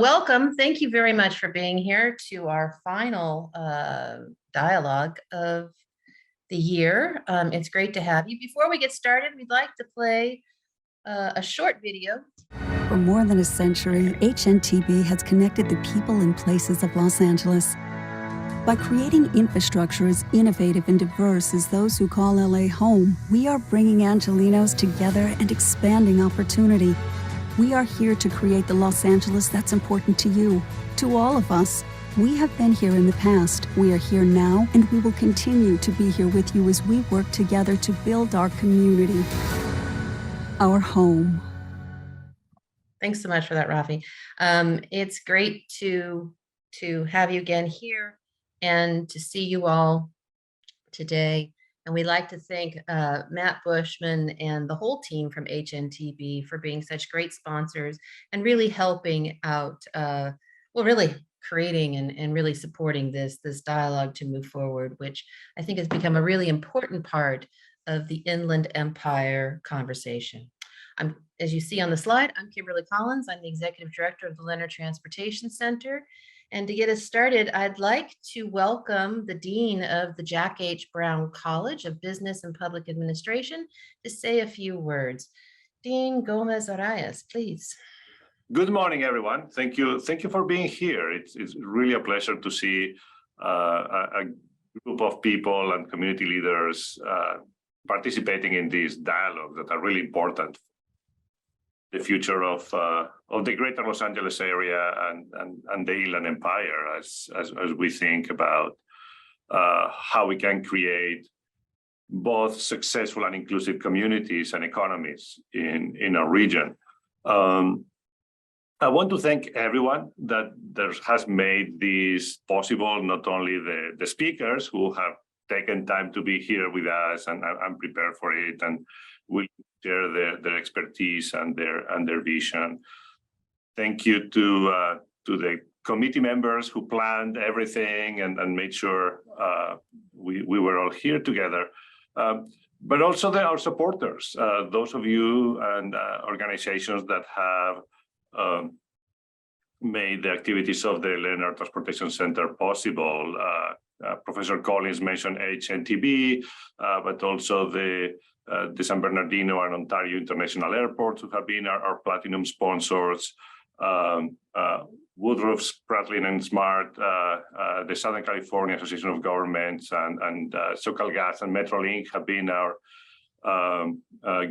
Welcome. Thank you very much for being here to our final dialogue of the year. It's great to have you. Before we get started, we'd like to play a short video. For more than a century, HNTB has connected the people and places of Los Angeles. By creating infrastructure as innovative and diverse as those who call LA home, we are bringing Angelenos together and expanding opportunity. We are here to create the Los Angeles that's important to you, to all of us. We have been here in the past, we are here now, and we will continue to be here with you as we work together to build our community, our home. Thanks so much for that, Rafi. It's great to have you again here and to see you all today. And we'd like to thank Matt Bushman and the whole team from HNTB for being such great sponsors and really helping out, really creating and really supporting this dialogue to move forward, which I think has become a really important part of the Inland Empire conversation. As you see on the slide, I'm Kimberly Collins. I'm the Executive Director of the Leonard Transportation Center. And to get us started, I'd like to welcome the Dean of the Jack H. Brown College of Business and Public Administration to say a few words. Dean Gomez-Arias, please. Good morning, everyone. Thank you for being here. It's really a pleasure to see a group of people and community leaders participating in these dialogues that are really important. The future of the greater Los Angeles area and the Inland Empire as we think about how we can create both successful and inclusive communities and economies in our region. I want to thank everyone that has made this possible, not only the speakers who have taken time to be here with us and prepared for it and will share their expertise and their vision. Thank you to the committee members who planned everything and made sure we were all here together. But also our supporters, those of you and organizations that have made the activities of the Leonard Transportation Center possible. Professor Collins mentioned HNTB, but also the San Bernardino and Ontario International Airports, who have been our platinum sponsors, Woodruff, Spratlin and Smart, the Southern California Association of Governments, and SoCalGas and Metrolink have been our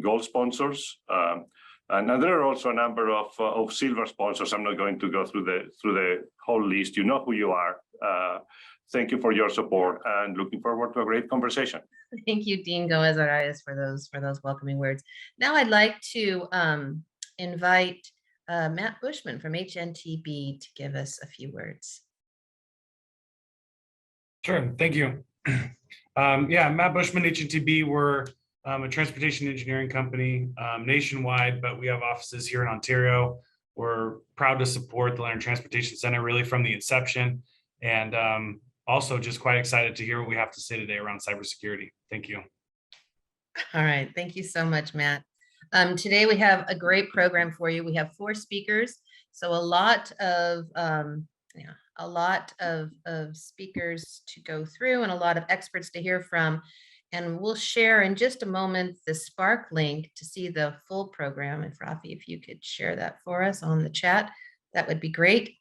gold sponsors. And there are also a number of silver sponsors. I'm not going to go through the whole list. You know who you are. Thank you for your support and looking forward to a great conversation. Thank you, Dean Gomez-Arias, for those welcoming words. Now I'd like to invite Matt Bushman from HNTB to give us a few words. Sure, thank you. Matt Bushman, HNTB, we're a transportation engineering company nationwide, but we have offices here in Ontario. We're proud to support the Leonard Transportation Center really from the inception, and also just quite excited to hear what we have to say today around cybersecurity. Thank you. All right, thank you so much, Matt. Today we have a great program for you. We have 4 speakers, so a lot of speakers to go through and a lot of experts to hear from. And we'll share in just a moment the Spark link to see the full program. If Rafi, if you could share that for us on the chat, that would be great.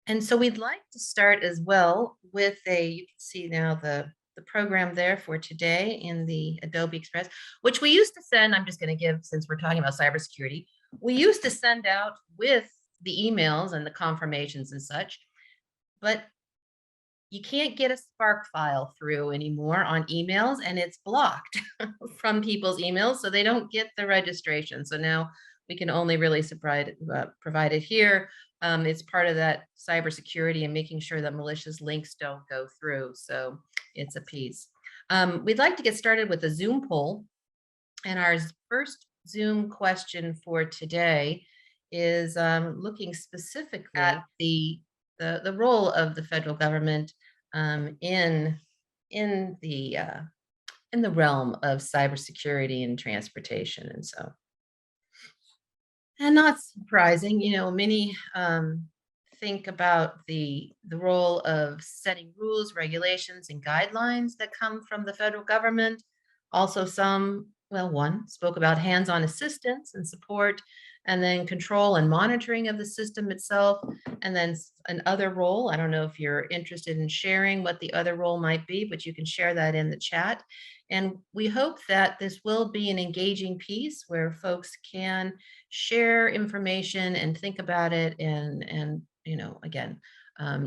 And so we'd like to start as well with you can see now the program there for today in the Adobe Express, which we used to send, I'm just going to give, since we're talking about cybersecurity, we used to send out with the emails and the confirmations and such, but you can't get a Spark file through anymore on emails, and it's blocked from people's emails, so they don't get the registration. So now we can only really provide it here. It's part of that cybersecurity and making sure that malicious links don't go through. So it's a piece. We'd like to get started with a Zoom poll. And our first Zoom question for today is looking specifically at the role of the federal government in the realm of cybersecurity and transportation. And so And not surprising, many think about the role of setting rules, regulations, and guidelines that come from the federal government. Also, one spoke about hands-on assistance and support, and then control and monitoring of the system itself. And then another role, I don't know if you're interested in sharing what the other role might be, but you can share that in the chat. And we hope that this will be an engaging piece where folks can share information and think about it and again,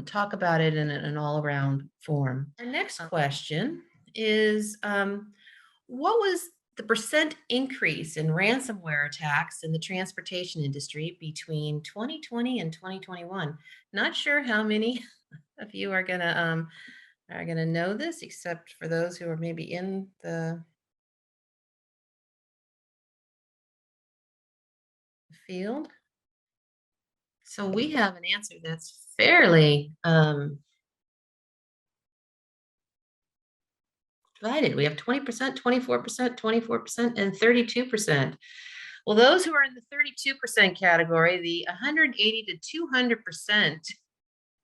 talk about it in an all-around form. Our next question is, what was the percent increase in ransomware attacks in the transportation industry between 2020 and 2021? Not sure how many of you are gonna know this, except for those who are maybe in the field. So we have an answer that's fairly divided. We have 20%, 24%, 24%, and 32%. Well, those who are in the 32% category, the 180 to 200%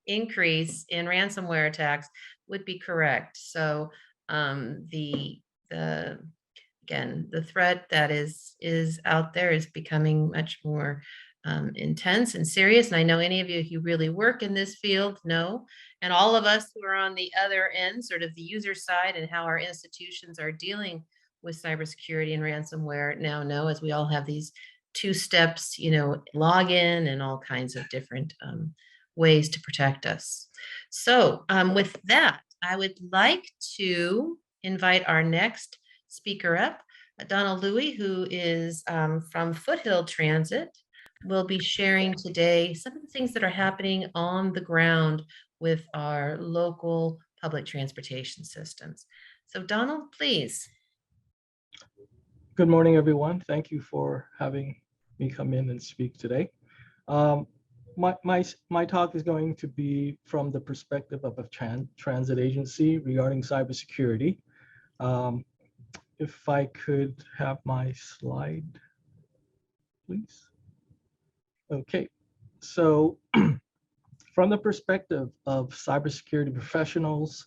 increase in ransomware attacks would be correct. So the again, the threat that is out there is becoming much more intense and serious. And I know any of you who really work in this field know, and all of us who are on the other end, sort of the user side, and how our institutions are dealing with cybersecurity and ransomware now know, as we all have these 2 steps, login and all kinds of different ways to protect us. So with that, I would like to invite our next speaker up, Donald Louie, who is from Foothill Transit, will be sharing today some of the things that are happening on the ground with our local public transportation systems. So Donald, please. Good morning, everyone. Thank you for having me come in and speak today. My talk is going to be from the perspective of a transit agency regarding cybersecurity. If I could have my slide, please. Okay, so from the perspective of cybersecurity professionals,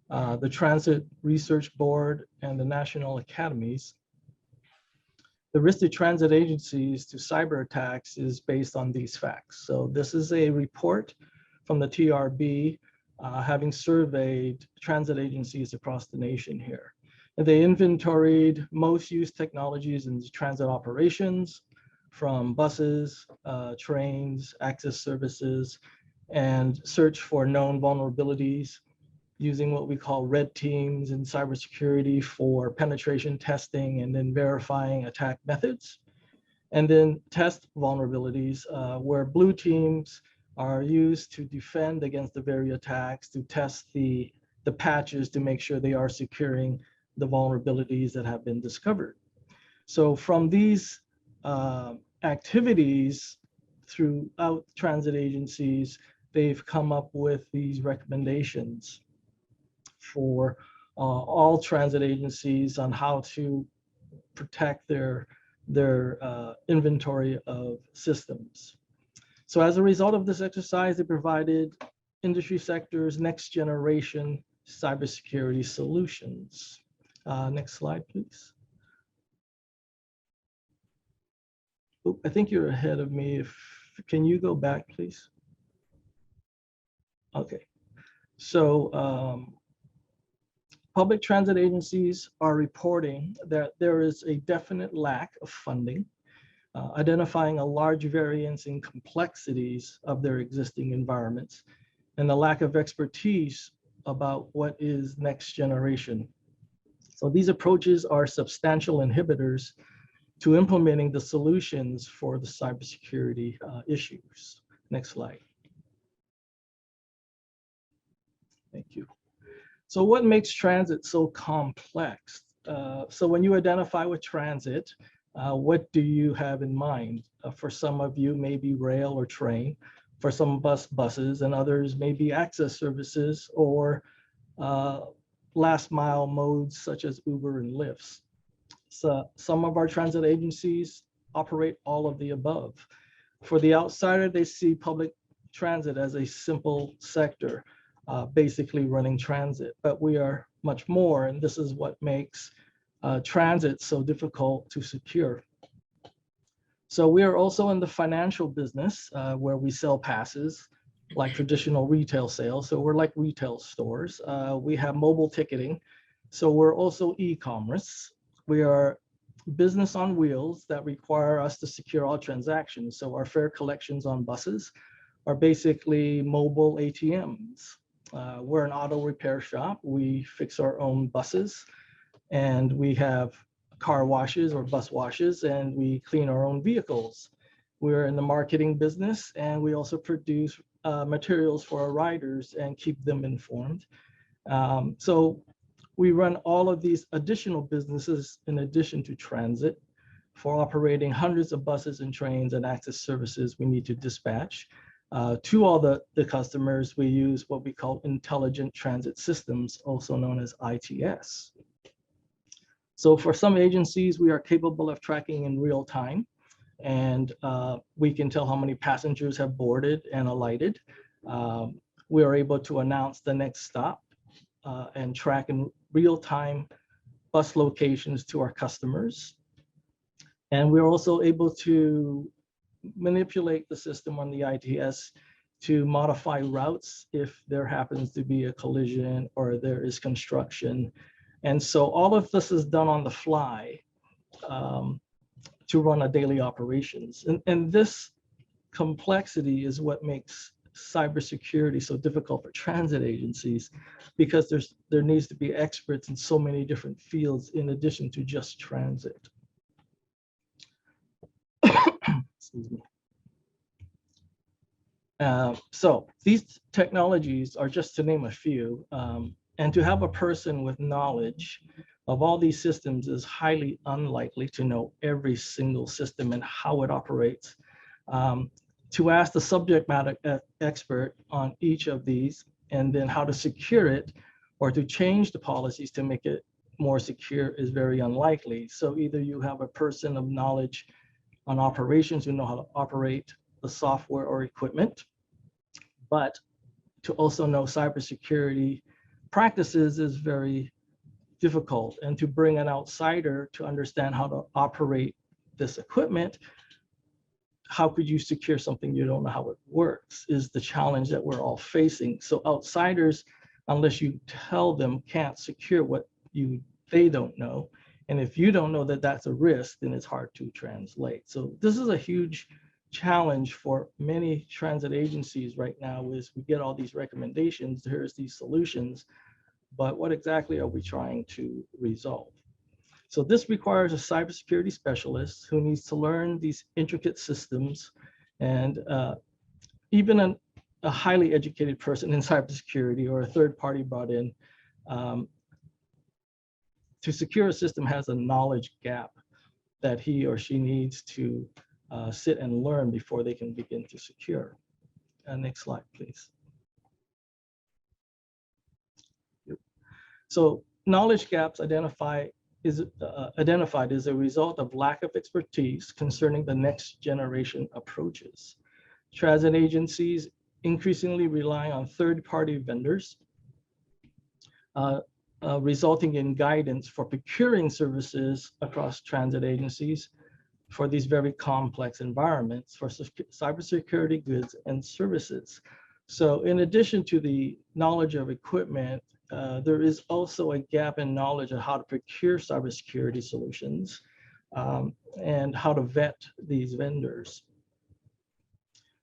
the Transit Research Board, and the national academies, the risk to transit agencies to cyber attacks is based on these facts. So this is a report from the TRB, having surveyed transit agencies across the nation here. And they inventoried most used technologies in transit operations, from buses, trains, access services, and search for known vulnerabilities using what we call red teams in cybersecurity for penetration testing and then verifying attack methods. And then test vulnerabilities where blue teams are used to defend against the very attacks, to test the patches to make sure they are securing the vulnerabilities that have been discovered. So from these activities throughout transit agencies, they've come up with these recommendations for all transit agencies on how to protect their inventory of systems. So as a result of this exercise, they provided industry sectors next generation cybersecurity solutions. Next slide, please. Oh, I think you're ahead of me. Can you go back, please? Okay. So public transit agencies are reporting that there is a definite lack of funding, identifying a large variance in complexities of their existing environments, and the lack of expertise about what is next generation. So these approaches are substantial inhibitors to implementing the solutions for the cybersecurity issues. Next slide. Thank you. So what makes transit so complex? So when you identify with transit, what do you have in mind? For some of you, maybe rail or train. For some buses, and others maybe access services or last mile modes such as Uber and Lyft. So some of our transit agencies operate all of the above. For the outsider, they see public transit as a simple sector, basically running transit, but we are much more, and this is what makes transit so difficult to secure. So we are also in the financial business where we sell passes like traditional retail sales. So we're like retail stores. We have mobile ticketing. So we're also e-commerce. We are business on wheels that require us to secure all transactions. So our fare collections on buses are basically mobile ATMs. We're an auto repair shop. We fix our own buses, and we have car washes or bus washes, and we clean our own vehicles. We're in the marketing business, and we also produce materials for our riders and keep them informed. So we run all of these additional businesses in addition to transit for operating hundreds of buses and trains and access services we need to dispatch. To all the customers, we use what we call intelligent transit systems, also known as ITS. So for some agencies, we are capable of tracking in real time, and we can tell how many passengers have boarded and alighted. We are able to announce the next stop and track in real time bus locations to our customers. And we're also able to manipulate the system on the ITS to modify routes if there happens to be a collision or there is construction. And so all of this is done on the fly to run a daily operations. And this complexity is what makes cybersecurity so difficult for transit agencies, because there needs to be experts in so many different fields in addition to just transit. Excuse me. So these technologies are just to name a few, and to have a person with knowledge of all these systems is highly unlikely to know every single system and how it operates. To ask the subject matter expert on each of these and then how to secure it or to change the policies to make it more secure is very unlikely. So either you have a person of knowledge on operations who know how to operate the software or equipment, but to also know cybersecurity practices is very difficult. And to bring an outsider to understand how to operate this equipment, how could you secure something you don't know how it works, is the challenge that we're all facing. So outsiders, unless you tell them, can't secure what they don't know. And if you don't know that that's a risk, then it's hard to translate. So this is a huge challenge for many transit agencies right now, is we get all these recommendations, here's these solutions, but what exactly are we trying to resolve? So this requires a cybersecurity specialist who needs to learn these intricate systems, and even a highly educated person in cybersecurity or a third party brought in to secure a system has a knowledge gap that he or she needs to sit and learn before they can begin to secure. Next slide, please. So knowledge gaps identified as a result of lack of expertise concerning the next generation approaches. Transit agencies increasingly rely on third-party vendors, resulting in guidance for procuring services across transit agencies for these very complex environments for cybersecurity goods and services. So in addition to the knowledge of equipment, there is also a gap in knowledge of how to procure cybersecurity solutions and how to vet these vendors.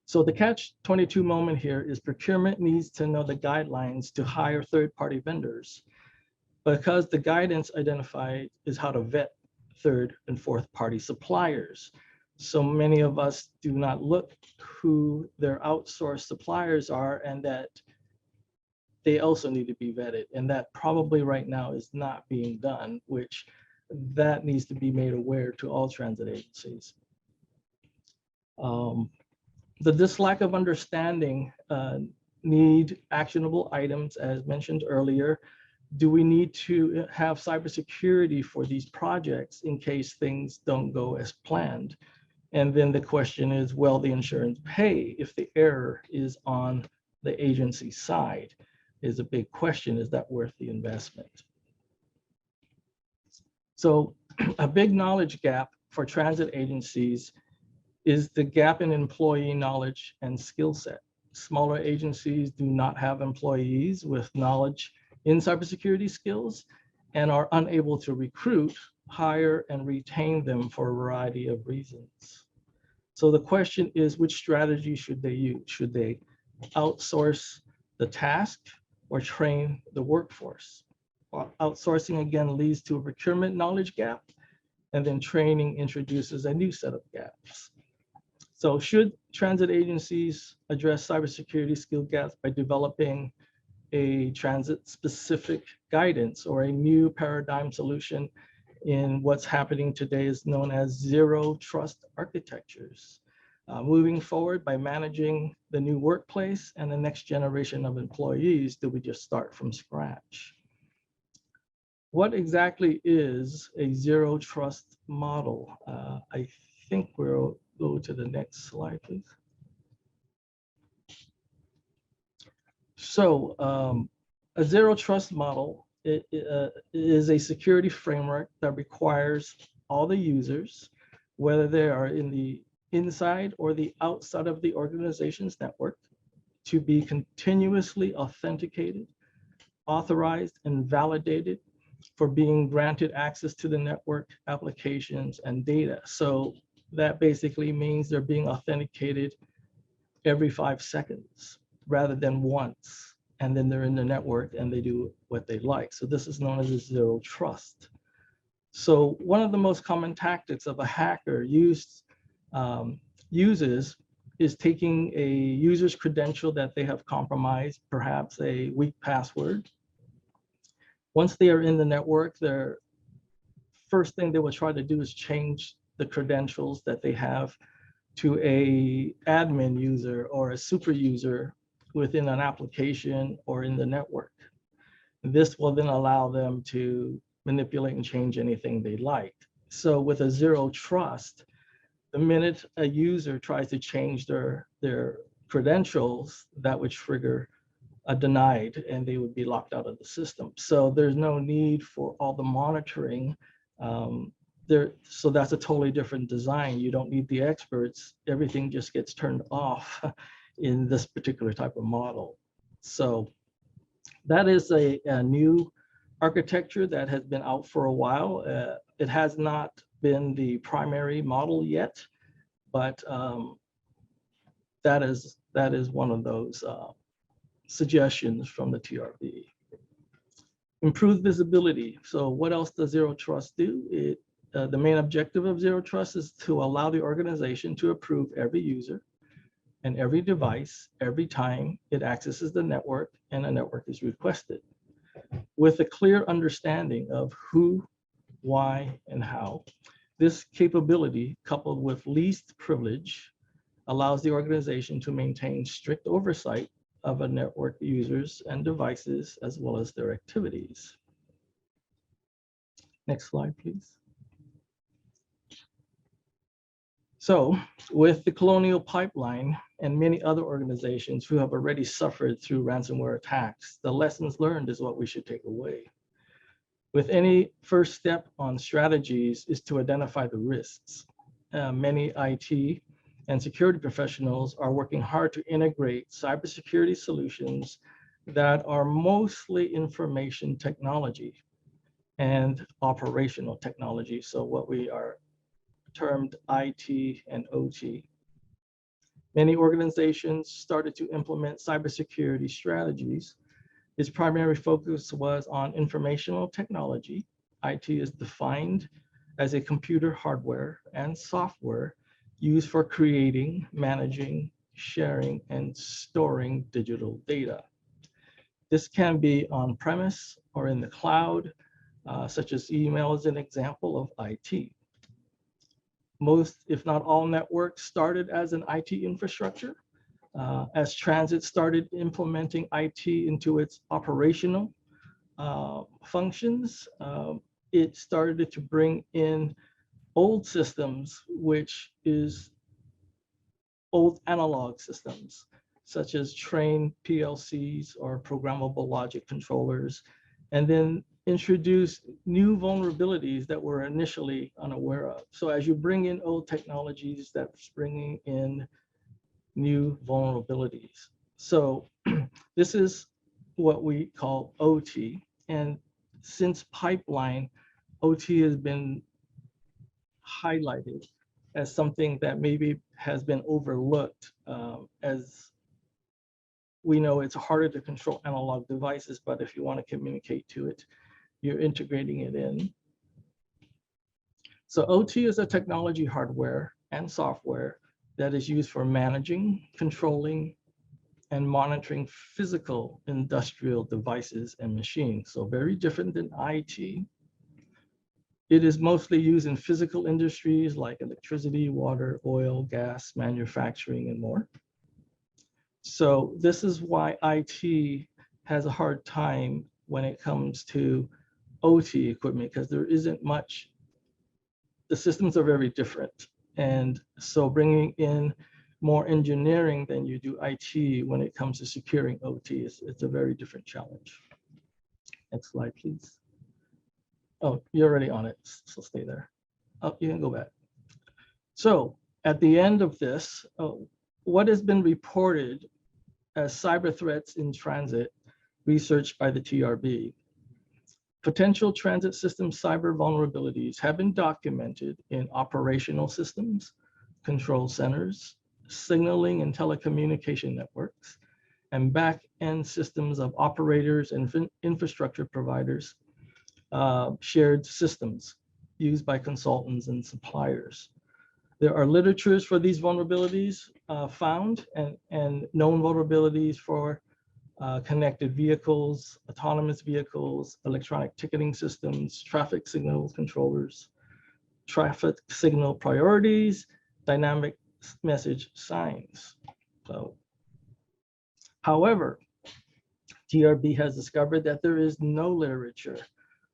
So the catch-22 moment here is procurement needs to know the guidelines to hire third-party vendors, because the guidance identified is how to vet third and fourth party suppliers. So many of us do not look who their outsourced suppliers are, and that they also need to be vetted. And that probably right now is not being done, which that needs to be made aware to all transit agencies. This lack of understanding need actionable items, as mentioned earlier. Do we need to have cybersecurity for these projects in case things don't go as planned? And then the question is, will the insurance pay if the error is on the agency side? Is a big question. Is that worth the investment? So a big knowledge gap for transit agencies is the gap in employee knowledge and skill set. Smaller agencies do not have employees with knowledge in cybersecurity skills and are unable to recruit, hire, and retain them for a variety of reasons. So the question is, which strategy should they use? Should they outsource the task or train the workforce? Well, outsourcing again leads to a procurement knowledge gap, and then training introduces a new set of gaps. So should transit agencies address cybersecurity skill gaps by developing a transit-specific guidance or a new paradigm solution in what's happening today is known as zero trust architectures? Moving forward, by managing the new workplace and the next generation of employees, do we just start from scratch? What exactly is a zero trust model? I think we'll go to the next slide, please. So a zero trust model is a security framework that requires all the users, whether they are in the inside or the outside of the organization's network, to be continuously authenticated, authorized, and validated for being granted access to the network applications and data. So that basically means they're being authenticated every 5 seconds rather than once, and then they're in the network and they do what they like. So this is known as a zero trust. So one of the most common tactics of a hacker uses is taking a user's credential that they have compromised, perhaps a weak password. Once they are in the network, their first thing they will try to do is change the credentials that they have to a admin user or a super user within an application or in the network. This will then allow them to manipulate and change anything they like. So with a zero trust, the minute a user tries to change their credentials, that would trigger a denied and they would be locked out of the system. So there's no need for all the monitoring. So that's a totally different design. You don't need the experts. Everything just gets turned off in this particular type of model. So that is a new architecture that has been out for a while. It has not been the primary model yet, but that is one of those suggestions from the TRB. Improved visibility. So what else does zero trust do? The main objective of zero trust is to allow the organization to approve every user and every device every time it accesses the network and a network is requested, with a clear understanding of who, why, and how. This capability, coupled with least privilege, allows the organization to maintain strict oversight of a network users and devices, as well as their activities. Next slide, please. So with the Colonial Pipeline and many other organizations who have already suffered through ransomware attacks, the lessons learned is what we should take away. With any first step on strategies is to identify the risks. Many IT and security professionals are working hard to integrate cybersecurity solutions that are mostly information technology and operational technology. So what we are termed IT and OT. Many organizations started to implement cybersecurity strategies. Its primary focus was on informational technology. IT is defined as a computer hardware and software used for creating, managing, sharing, and storing digital data. This can be on-premise or in the cloud, such as email is an example of IT. Most, if not all, networks started as an IT infrastructure. As transit started implementing IT into its operational functions, it started to bring in old systems, which is old analog systems, such as trained PLCs or programmable logic controllers, and then introduce new vulnerabilities that we're initially unaware of. So as you bring in old technologies, that's bringing in new vulnerabilities. So this is what we call OT. And since pipeline, OT has been highlighted as something that maybe has been overlooked, as we know it's harder to control analog devices, but if you want to communicate to it, you're integrating it in. So OT is a technology hardware and software that is used for managing, controlling, and monitoring physical industrial devices and machines. So very different than IT. It is mostly used in physical industries like electricity, water, oil, gas, manufacturing, and more. So this is why IT has a hard time when it comes to OT equipment, because there isn't much, the systems are very different. And so bringing in more engineering than you do IT when it comes to securing OT, it's a very different challenge. Next slide, please. Oh, you're already on it, so stay there. Oh, you can go back. So at the end of this, what has been reported as cyber threats in transit, researched by the TRB. Potential transit system cyber vulnerabilities have been documented in operational systems, control centers, signaling and telecommunication networks, and back-end systems of operators and infrastructure providers, shared systems used by consultants and suppliers. There are literatures for these vulnerabilities found and known vulnerabilities for connected vehicles, autonomous vehicles, electronic ticketing systems, traffic signal controllers, traffic signal priorities, dynamic message signs. So, however, TRB has discovered that there is no literature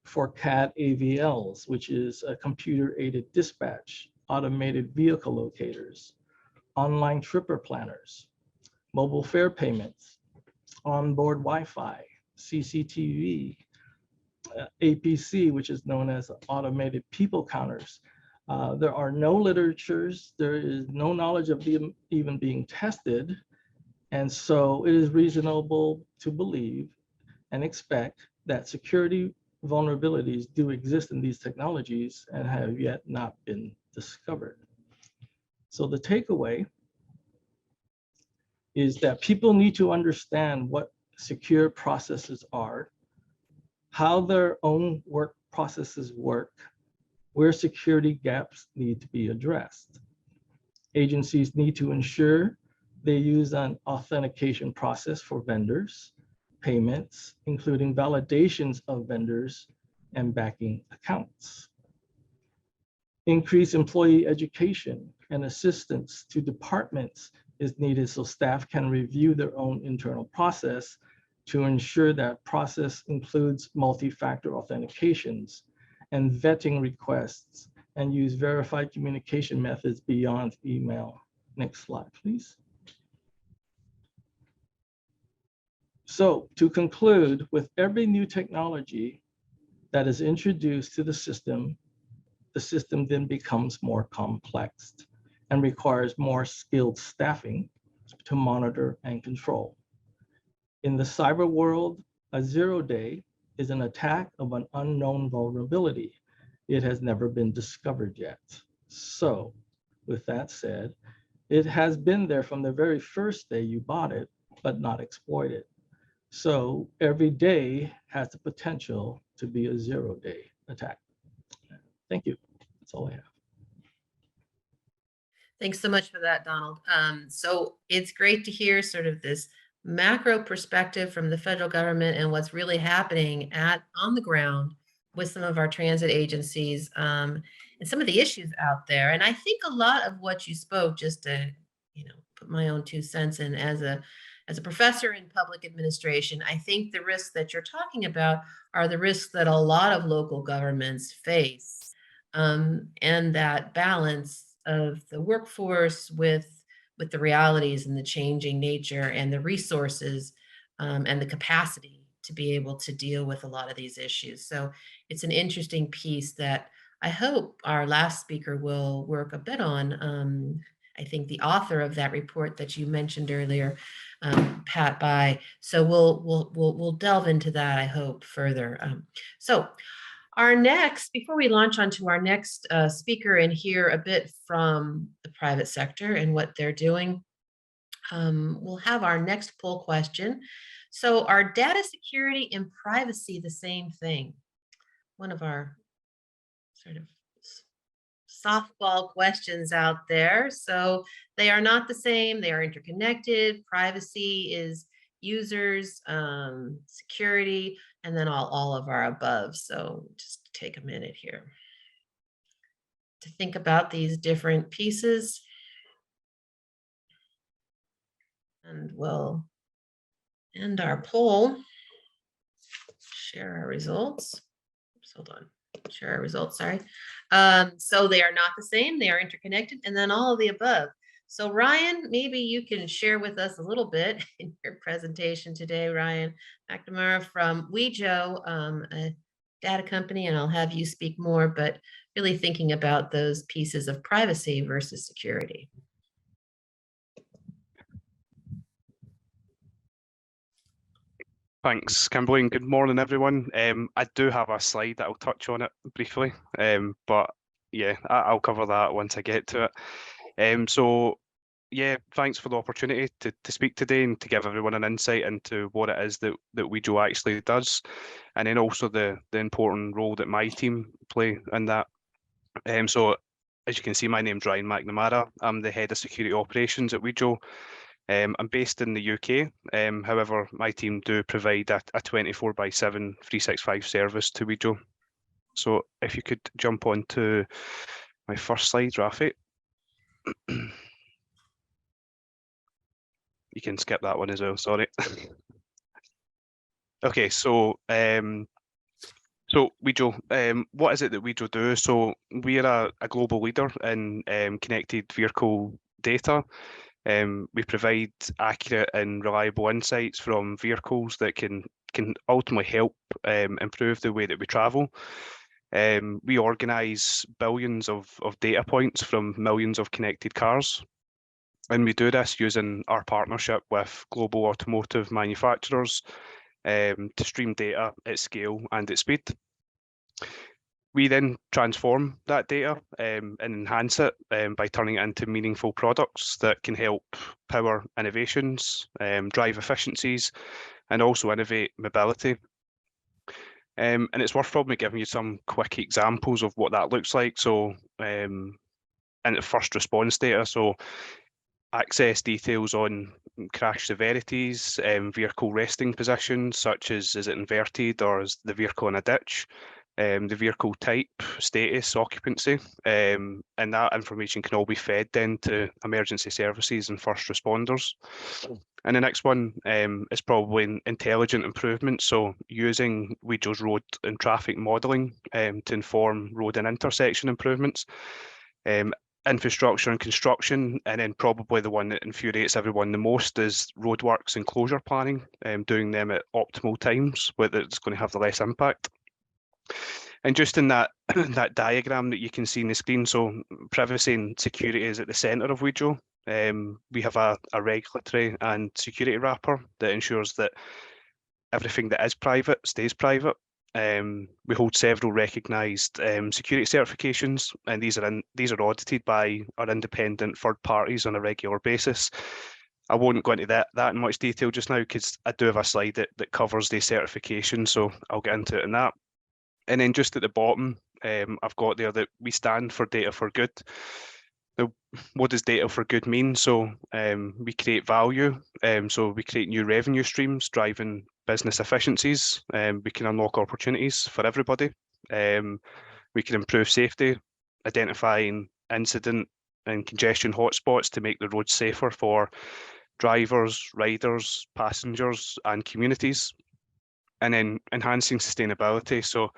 for CAD AVLs, which is a computer-aided dispatch, automated vehicle locators, online tripper planners, mobile fare payments, onboard Wi-Fi, CCTV, APC, which is known as automated people counters. There are no literatures, there is no knowledge of them even being tested. And so it is reasonable to believe and expect that security vulnerabilities do exist in these technologies and have yet not been discovered. So the takeaway is that people need to understand what secure processes are, how their own work processes work, where security gaps need to be addressed. Agencies need to ensure they use an authentication process for vendors, payments, including validations of vendors and backing accounts. Increase employee education and assistance to departments is needed so staff can review their own internal process to ensure that process includes multi-factor authentications and vetting requests and use verified communication methods beyond email. Next slide, please. So to conclude, with every new technology that is introduced to the system then becomes more complex and requires more skilled staffing to monitor and control. In the cyber world, a 0-day is an attack of an unknown vulnerability. It has never been discovered yet. So with that said, it has been there from the very first day you bought it, but not exploited. So every day has the potential to be a 0-day attack. Thank you. That's all I have. Thanks so much for that, Donald. So it's great to hear sort of this macro perspective from the federal government and what's really happening on the ground with some of our transit agencies, and some of the issues out there. And I think a lot of what you spoke, just to put my own 2 cents in as a professor in public administration, I think the risks that you're talking about are the risks that a lot of local governments face. and that balance of the workforce with the realities and the changing nature and the resources and the capacity to be able to deal with a lot of these issues. So it's an interesting piece that I hope our last speaker will work a bit on. I think the author of that report that you mentioned earlier, Pat Bai. So we'll delve into that, I hope, further. So our next, before we launch onto our next speaker and hear a bit from the private sector and what they're doing, we'll have our next poll question. So are data security and privacy the same thing? One of our sort of softball questions out there. So they are not the same. They are interconnected. Privacy is users, security, and then all of our above. So just take a minute here to think about these different pieces. And we'll end our poll. Share our results. Oops, hold on. Share our results, sorry. So they are not the same, they are interconnected, and then all of the above. So Ryan, maybe you can share with us a little bit in your presentation today, Ryan McNamara from Wejo, a data company, and I'll have you speak more, but really thinking about those pieces of privacy versus security. Thanks, Kimberly, and good morning, everyone. I do have a slide that I'll touch on it briefly, but yeah, I'll cover that once I get to it. So yeah, thanks for the opportunity to speak today and to give everyone an insight into what it is that Wejo actually does, and then also the important role that my team play in that. So as you can see, my name's Ryan McNamara. I'm the head of security operations at Wejo. I'm based in the UK. However, my team do provide a 24/7 365 service to Wejo. So if you could jump on to my first slide, Rafi. You can skip that one as well, sorry. Okay, so Wejo, what is it that Wejo do? So we are a global leader in connected vehicle data. We provide accurate and reliable insights from vehicles that can ultimately help improve the way that we travel. We organise billions of data points from millions of connected cars. And we do this using our partnership with global automotive manufacturers to stream data at scale and at speed. We then transform that data and enhance it by turning it into meaningful products that can help power innovations, drive efficiencies, and also innovate mobility. And it's worth probably giving you some quick examples of what that looks like. So, and first response data. So, access details on crash severities, vehicle resting positions, such as is it inverted or is the vehicle in a ditch? The vehicle type, status, occupancy, and that information can all be fed then to emergency services and first responders. And the next one is probably intelligent improvement. So using Wejo's road and traffic modelling to inform road and intersection improvements, infrastructure and construction, and then probably the one that infuriates everyone the most is roadworks and closure planning, doing them at optimal times, where it's going to have the less impact. And just in that that diagram that you can see on the screen, so privacy and security is at the centre of Wejo. We have a regulatory and security wrapper that ensures that everything that is private stays private. We hold several recognised security certifications, and these are audited by our independent third parties on a regular basis. I won't go into that in much detail just now because I do have a slide that covers the certification, so I'll get into it in that. And then just at the bottom, I've got there that we stand for data for good. Now, what does data for good mean? So we create value. So we create new revenue streams, driving business efficiencies. We can unlock opportunities for everybody. We can improve safety, identifying incident and congestion hotspots to make the roads safer for drivers, riders, passengers, and communities. And then enhancing sustainability. So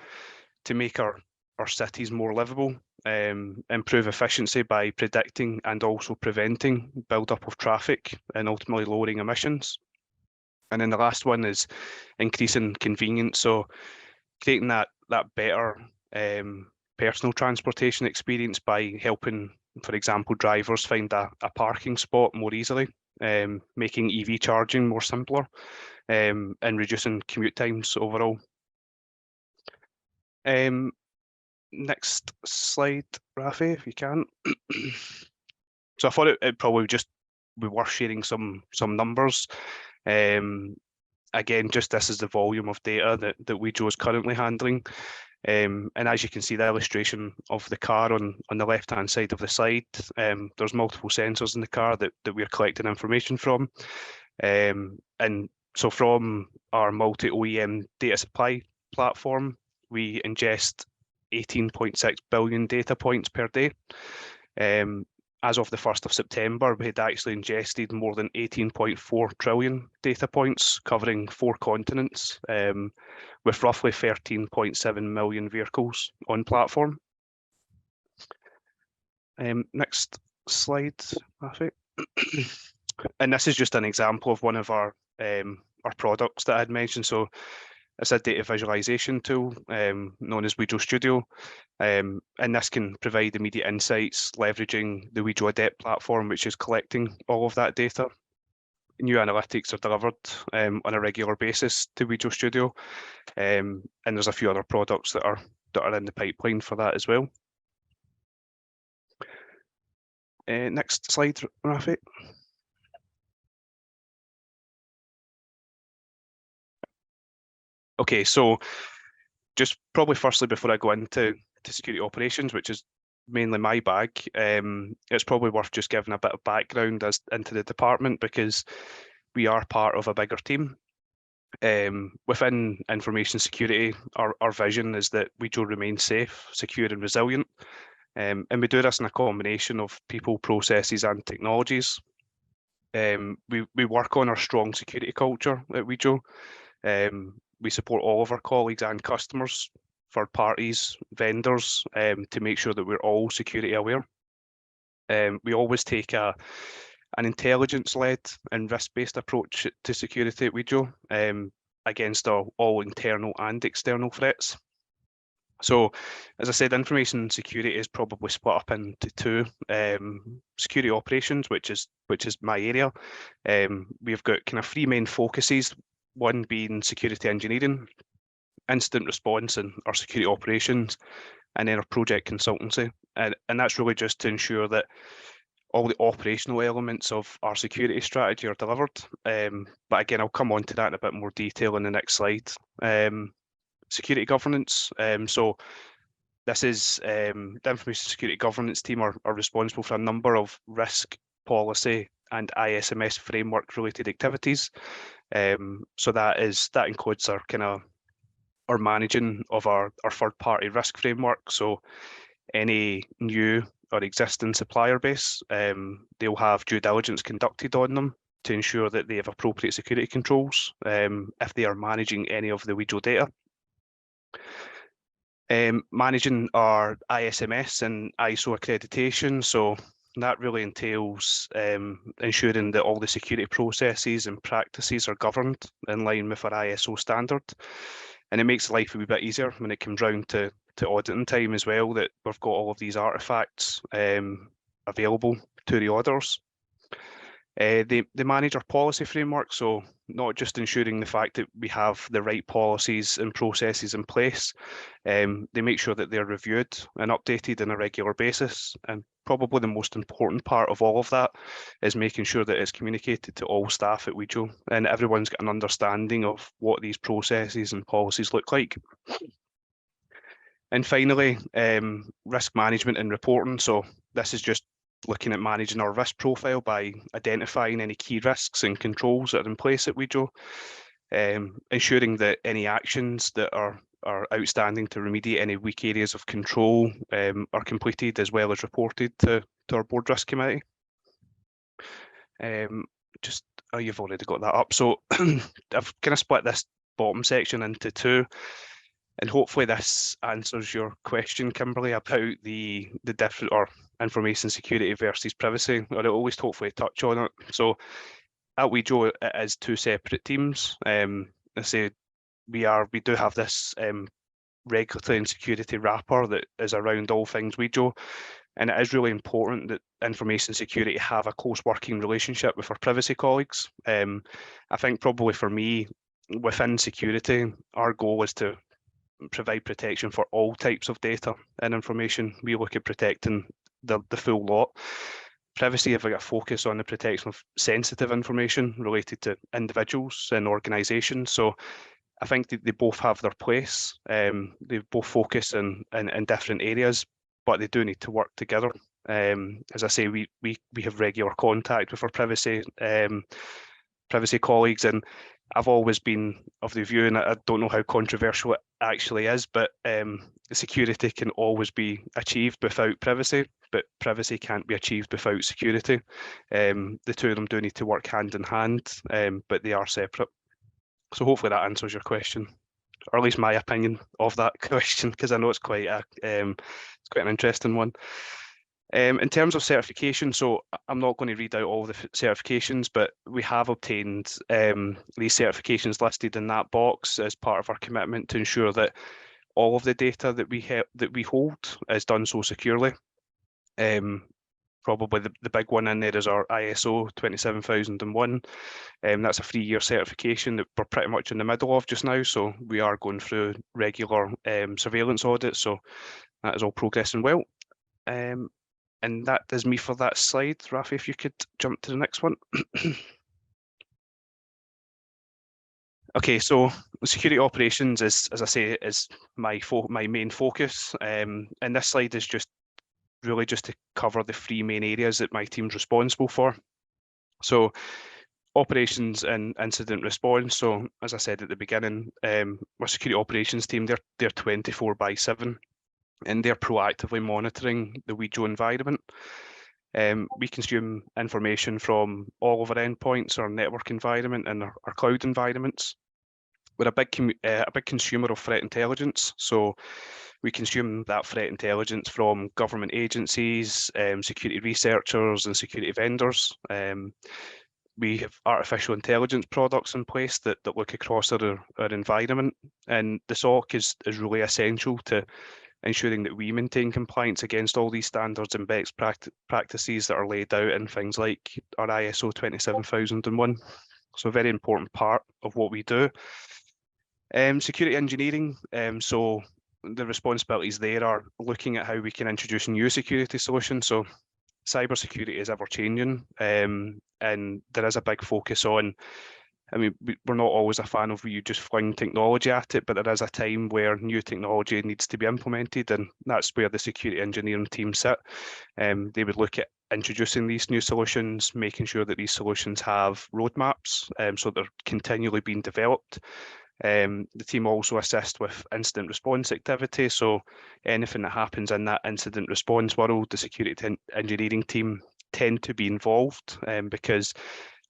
to make our our cities more livable, improve efficiency by predicting and also preventing build-up of traffic and ultimately lowering emissions. And then the last one is increasing convenience, so creating that better personal transportation experience by helping, for example, drivers find a parking spot more easily, making EV charging more simpler, and reducing commute times overall. Next slide, Rafi, if you can. So I thought it probably just be worth sharing some numbers. Again, just this is the volume of data that Wejo is currently handling. And as you can see, the illustration of the car on the left-hand side of the slide, there's multiple sensors in the car that we're collecting information from. And so from our multi-OEM data supply platform, we ingest 18.6 billion data points per day. As of the 1st of September, we had actually ingested more than 18.4 trillion data points covering 4 continents, with roughly 13.7 million vehicles on platform. Next slide, Rafi. And this is just an example of one of our products that I had mentioned. So it's a data visualization tool known as Wejo Studio. And this can provide immediate insights leveraging the Wejo Adept platform, which is collecting all of that data. New analytics are delivered on a regular basis to Wejo Studio. And there's a few other products that are in the pipeline for that as well. Next slide, Rafi. Okay, so just probably firstly, before I go into security operations, which is mainly my bag, it's probably worth just giving a bit of background into the department, because we are part of a bigger team. Within information security, our vision is that Wejo remains safe, secure and resilient. And we do this in a combination of people, processes and technologies. We work on our strong security culture at Wejo. We support all of our colleagues and customers, third parties, vendors, to make sure that we're all security aware. We always take an intelligence-led and risk-based approach to security at Wejo, against all internal and external threats. So, as I said, information security is probably split up into 2: security operations, which is my area. We've got kind of 3 main focuses. One being security engineering, incident response and our security operations, and then our project consultancy. And that's really just to ensure that all the operational elements of our security strategy are delivered. But again, I'll come on to that in a bit more detail in the next slide. Security governance. So this is the information security governance team are responsible for a number of risk, policy and ISMS framework related activities. So that includes our managing of our third party risk framework. So any new or existing supplier base, they'll have due diligence conducted on them to ensure that they have appropriate security controls if they are managing any of the Wejo data. Managing our ISMS and ISO accreditation. So that really entails ensuring that all the security processes and practices are governed in line with our ISO standard. And it makes life a wee bit easier when it comes round to auditing time as well, that we've got all of these artifacts available to the auditors. They manage our policy framework, so not just ensuring the fact that we have the right policies and processes in place, they make sure that they're reviewed and updated on a regular basis. And probably the most important part of all of that is making sure that it's communicated to all staff at Wejo and everyone's got an understanding of what these processes and policies look like. And finally, risk management and reporting. So this is just looking at managing our risk profile by identifying any key risks and controls that are in place at Wejo, ensuring that any actions that are outstanding to remediate any weak areas of control are completed as well as reported to our board risk committee. You've already got that up. So I've kind of split this bottom section into 2. And hopefully this answers your question, Kimberly, about the different or information security versus privacy, or it'll at least hopefully touch on it. So at Wejo, it is two separate teams. I say we do have this regulatory and security wrapper that is around all things Wejo. And it is really important that information security have a close working relationship with our privacy colleagues. I think probably for me, within security, our goal is to provide protection for all types of data and information. We look at protecting the full lot. Privacy have a focus on the protection of sensitive information related to individuals and organisations. So I think they both have their place. They both focus in different areas, but they do need to work together. As I say, we have regular contact with our privacy colleagues, and I've always been of the view, and I don't know how controversial it actually is, but security can always be achieved without privacy, but privacy can't be achieved without security. The two of them do need to work hand in hand, but they are separate. So hopefully that answers your question, or at least my opinion of that question, because I know it's quite an interesting one. In terms of certification, so I'm not going to read out all the certifications, but we have obtained these certifications listed in that box as part of our commitment to ensure that all of the data that we hold is done so securely. Probably the big one in there is our ISO 27001. That's a 3-year certification that we're pretty much in the middle of just now. So we are going through regular surveillance audits. So that is all progressing well. And that is me for that slide. Rafi, if you could jump to the next one. Okay, so security operations is, as I say, is my main focus. And this slide is just to cover the 3 main areas that my team's responsible for. So operations and incident response. So as I said at the beginning, our security operations team, they're 24/7. And they're proactively monitoring the Wejo environment. We consume information from all of our endpoints, our network environment, and our cloud environments. We're a big consumer of threat intelligence, so we consume that threat intelligence from government agencies, security researchers, and security vendors. We have artificial intelligence products in place that look across our environment, and the SOC is really essential to ensuring that we maintain compliance against all these standards and best practices that are laid out in things like our ISO 27001. So a very important part of what we do. Security engineering, so the responsibilities there are looking at how we can introduce new security solutions. So cybersecurity is ever changing, and there is a big focus on, I mean, we're not always a fan of you just fling technology at it, but there is a time where new technology needs to be implemented, and that's where the security engineering team sit. They would look at introducing these new solutions, making sure that these solutions have roadmaps, so they're continually being developed. The team also assist with incident response activity, so anything that happens in that incident response world, the security engineering team tend to be involved, because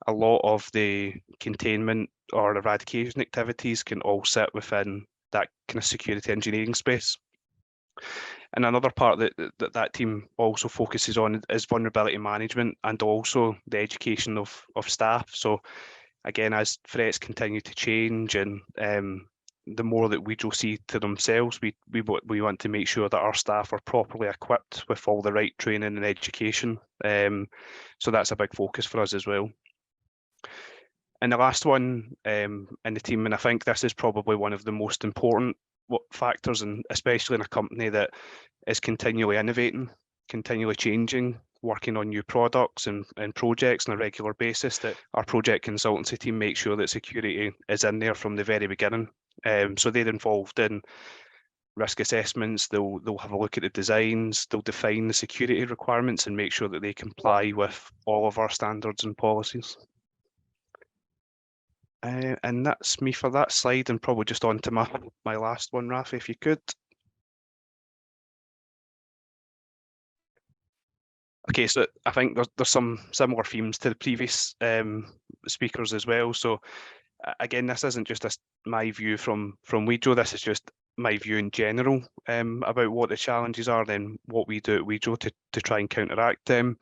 a lot of the containment or eradication activities can all sit within that kind of security engineering space. And another part that team also focuses on is vulnerability management and also the education of staff. So again, as threats continue to change and the more that Wejo see to themselves, we want to make sure that our staff are properly equipped with all the right training and education. So that's a big focus for us as well. And the last one in the team, and I think this is probably one of the most important factors, and especially in a company that is continually innovating, continually changing, working on new products and projects on a regular basis, that our project consultancy team makes sure that security is in there from the very beginning. So they're involved in risk assessments, they'll have a look at the designs, they'll define the security requirements and make sure that they comply with all of our standards and policies. And that's me for that slide, and probably just on to my last one, Rafi, if you could. Okay, so I think there's some similar themes to the previous speakers as well. So again, this isn't just my view from Wejo, this is just my view in general about what the challenges are, then what we do at Wejo to try and counteract them.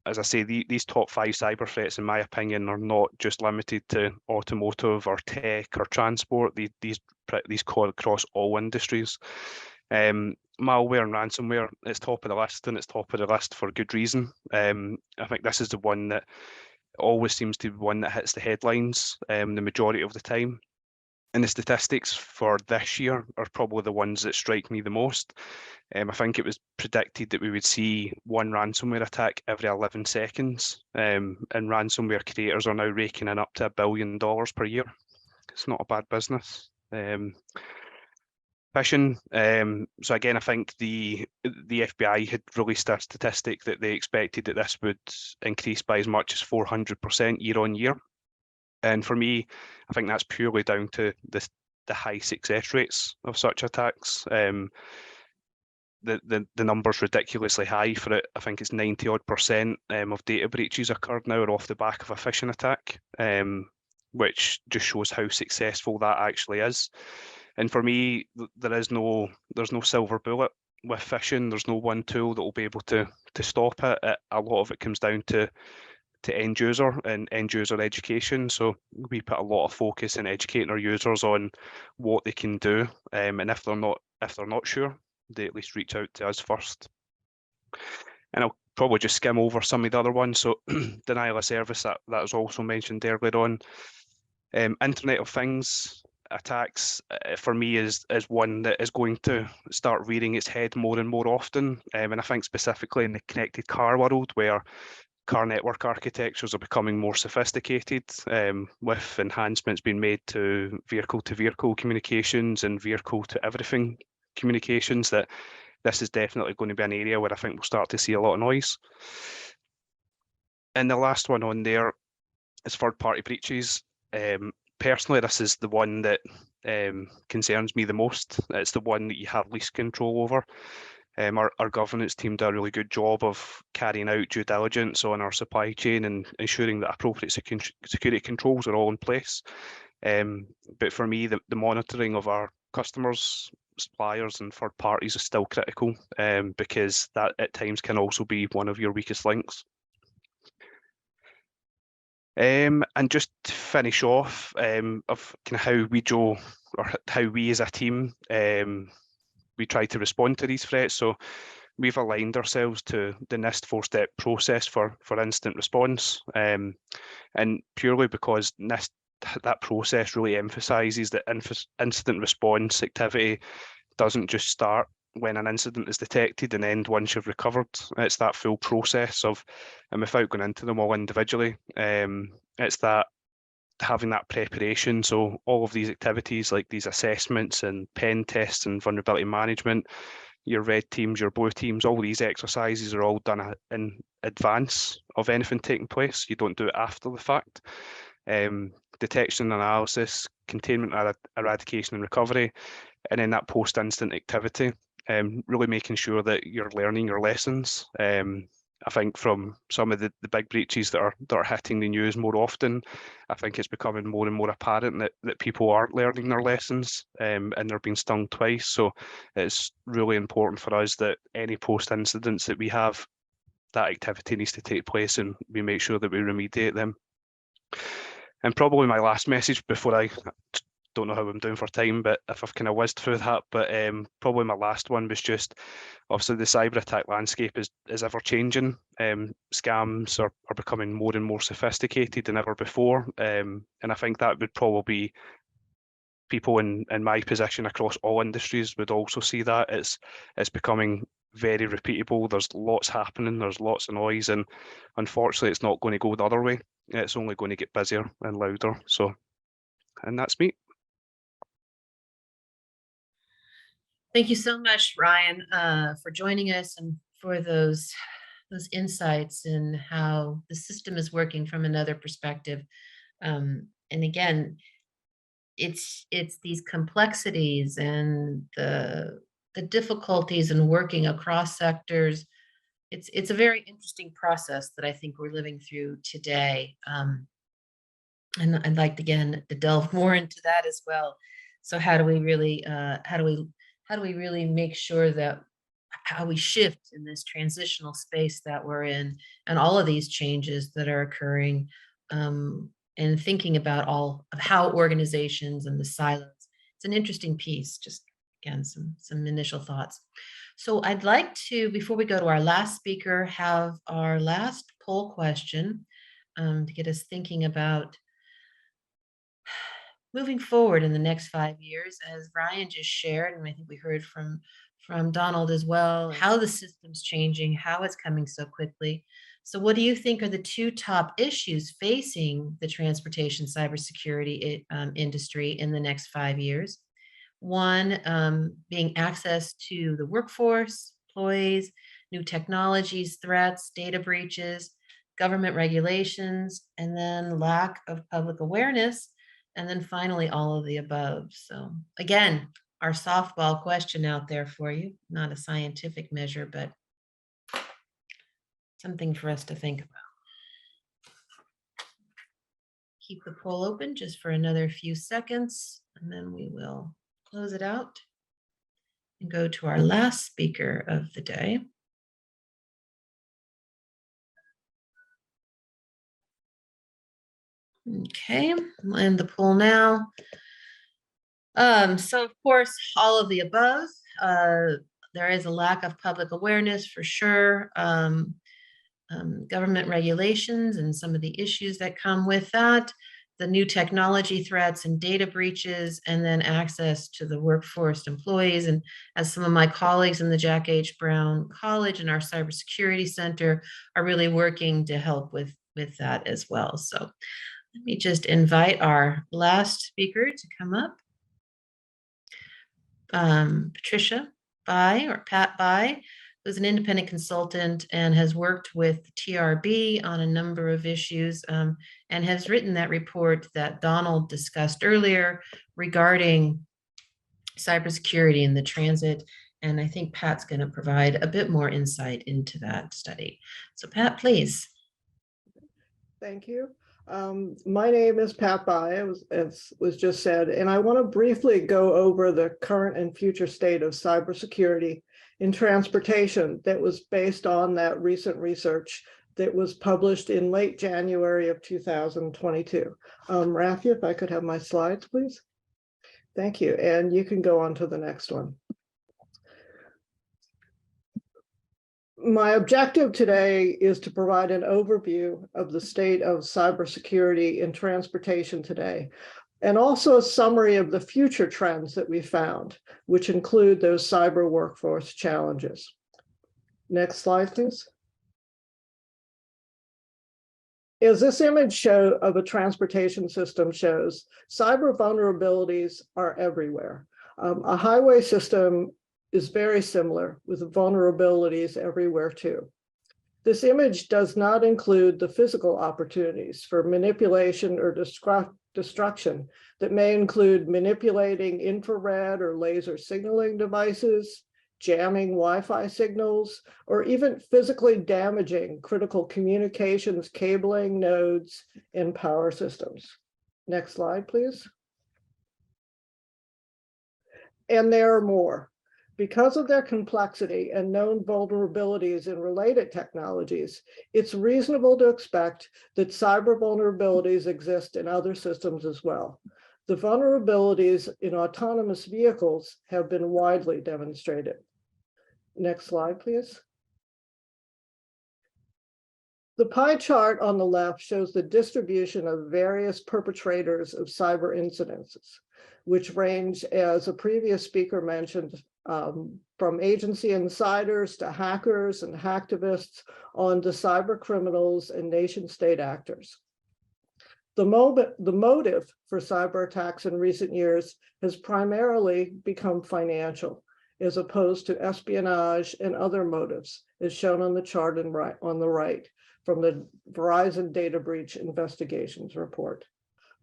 As I say, these top 5 cyber threats, in my opinion, are not just limited to automotive or tech or transport. These call across all industries. Malware and ransomware, it's top of the list, and it's top of the list for good reason. I think this is the one that always seems to be one that hits the headlines the majority of the time. And the statistics for this year are probably the ones that strike me the most. I think it was predicted that we would see one ransomware attack every 11 seconds. And ransomware creators are now raking in up to $1 billion per year. It's not a bad business. Phishing. So again, I think the FBI had released a statistic that they expected that this would increase by as much as 400% year on year. And for me, I think that's purely down to the high success rates of such attacks. The number's ridiculously high for it. I think it's 90% of data breaches occurred now are off the back of a phishing attack, which just shows how successful that actually is. And for me, there's no silver bullet with phishing. There's no one tool that will be able to stop it. A lot of it comes down to end user and end user education. So we put a lot of focus in educating our users on what they can do, and if they're not sure, they at least reach out to us first. And I'll probably just skim over some of the other ones. So denial of service, that was also mentioned earlier on. Internet of Things attacks for me is one that is going to start rearing its head more and more often, and I think specifically in the connected car world, where car network architectures are becoming more sophisticated, with enhancements being made to vehicle communications and vehicle to everything communications, that this is definitely going to be an area where I think we'll start to see a lot of noise. And the last one on there is third-party breaches. Personally, this is the one that concerns me the most. It's the one that you have least control over. Our governance team do a really good job of carrying out due diligence on our supply chain and ensuring that appropriate security controls are all in place. But for me, the monitoring of our customers, suppliers and third parties is still critical, because that at times can also be one of your weakest links. And just to finish off, of kind of how we as a team, we try to respond to these threats. So we've aligned ourselves to the NIST 4-step process for instant response, and purely because NIST, that process really emphasises that incident response activity doesn't just start when an incident is detected and end once you've recovered. It's that full process of, and without going into them all individually, it's that having that preparation. So all of these activities, like these assessments and pen tests and vulnerability management, your red teams, your blue teams, all these exercises are all done in advance of anything taking place. You don't do it after the fact. Detection and analysis, containment, eradication and recovery, and then that post-incident activity, really making sure that you're learning your lessons. I think from some of the big breaches that are hitting the news more often, I think it's becoming more and more apparent that people aren't learning their lessons, and they're being stung twice. So it's really important for us that any post incidents that we have, that activity needs to take place and we make sure that we remediate them. And probably my last message before I don't know how I'm doing for time, but if I've kind of whizzed through that, but probably my last one was just, obviously the cyber attack landscape is ever changing. Scams are becoming more and more sophisticated than ever before, and I think that would probably be people in my position across all industries would also see that. It's becoming very repeatable. There's lots happening, there's lots of noise, and unfortunately it's not going to go the other way. It's only going to get busier and louder. So, and that's me. Thank you so much, Ryan, for joining us and for those insights in how the system is working from another perspective. And again, it's these complexities and the difficulties in working across sectors. It's a very interesting process that I think we're living through today. And I'd like again to delve more into that as well. So how do we really make sure that how we shift in this transitional space that we're in, and all of these changes that are occurring, and thinking about all of how organizations and the silos. It's an interesting piece. Just again, some initial thoughts. So I'd like to, before we go to our last speaker, have our last poll question to get us thinking about moving forward in the next 5 years, as Ryan just shared, and I think we heard from Donald as well, how the system's changing, how it's coming so quickly. So what do you think are the 2 top issues facing the transportation cybersecurity industry in the next 5 years? One, being access to the workforce, employees, new technologies, threats, data breaches, government regulations, and then lack of public awareness, and then finally all of the above. So again, our softball question out there for you, not a scientific measure, but something for us to think about. Keep the poll open just for another few seconds, and then we will close it out and go to our last speaker of the day. Okay, I'll end the poll now. So of course, all of the above. There is a lack of public awareness for sure. Government regulations and some of the issues that come with that, the new technology threats and data breaches, and then access to the workforce, employees. And as some of my colleagues in the Jack H. Brown College and our Cybersecurity Center are really working to help with that as well. So let me just invite our last speaker to come up. Patricia Bai, or Pat Bai, who's an independent consultant and has worked with TRB on a number of issues, and has written that report that Donald discussed earlier regarding cybersecurity in the transit. And I think Pat's going to provide a bit more insight into that study. So Pat, please. Thank you. My name is Pat Bai, as was just said, and I want to briefly go over the current and future state of cybersecurity in transportation that was based on that recent research that was published in late January of 2022. Rafi, if I could have my slides, please. Thank you, and you can go on to the next one. My objective today is to provide an overview of the state of cybersecurity in transportation today, and also a summary of the future trends that we found, which include those cyber workforce challenges. Next slide, please. As this image of a transportation system shows, cyber vulnerabilities are everywhere. A highway system is very similar, with vulnerabilities everywhere too. This image does not include the physical opportunities for manipulation or destruction that may include manipulating infrared or laser signaling devices, jamming Wi-Fi signals, or even physically damaging critical communications cabling nodes and power systems. Next slide, please. And there are more. Because of their complexity and known vulnerabilities in related technologies, it's reasonable to expect that cyber vulnerabilities exist in other systems as well. The vulnerabilities in autonomous vehicles have been widely demonstrated. Next slide, please. The pie chart on the left shows the distribution of various perpetrators of cyber incidences, which range, as a previous speaker mentioned, from agency insiders to hackers and hacktivists on to cyber criminals and nation state actors. The motive for cyber attacks in recent years has primarily become financial, as opposed to espionage and other motives, as shown on the chart on the right from the Verizon Data Breach Investigations report.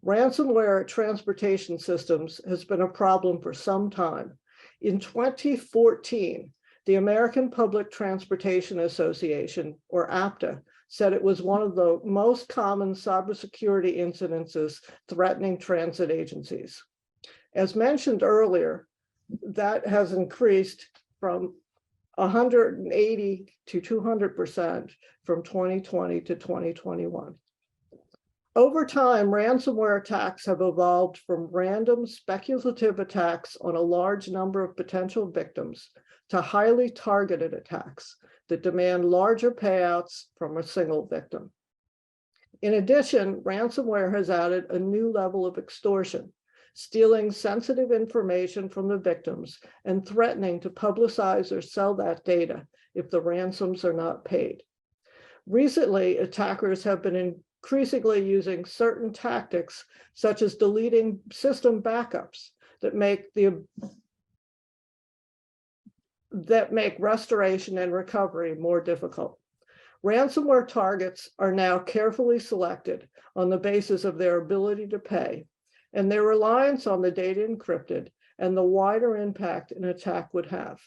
Ransomware at transportation systems has been a problem for some time. In 2014, the American Public Transportation Association, or APTA, said it was one of the most common cybersecurity incidences threatening transit agencies. As mentioned earlier, that has increased from 180 to 200% from 2020 to 2021. Over time, ransomware attacks have evolved from random speculative attacks on a large number of potential victims to highly targeted attacks that demand larger payouts from a single victim. In addition, ransomware has added a new level of extortion, stealing sensitive information from the victims and threatening to publicize or sell that data if the ransoms are not paid. Recently, attackers have been increasingly using certain tactics, such as deleting system backups that make restoration and recovery more difficult. Ransomware targets are now carefully selected on the basis of their ability to pay and their reliance on the data encrypted and the wider impact an attack would have.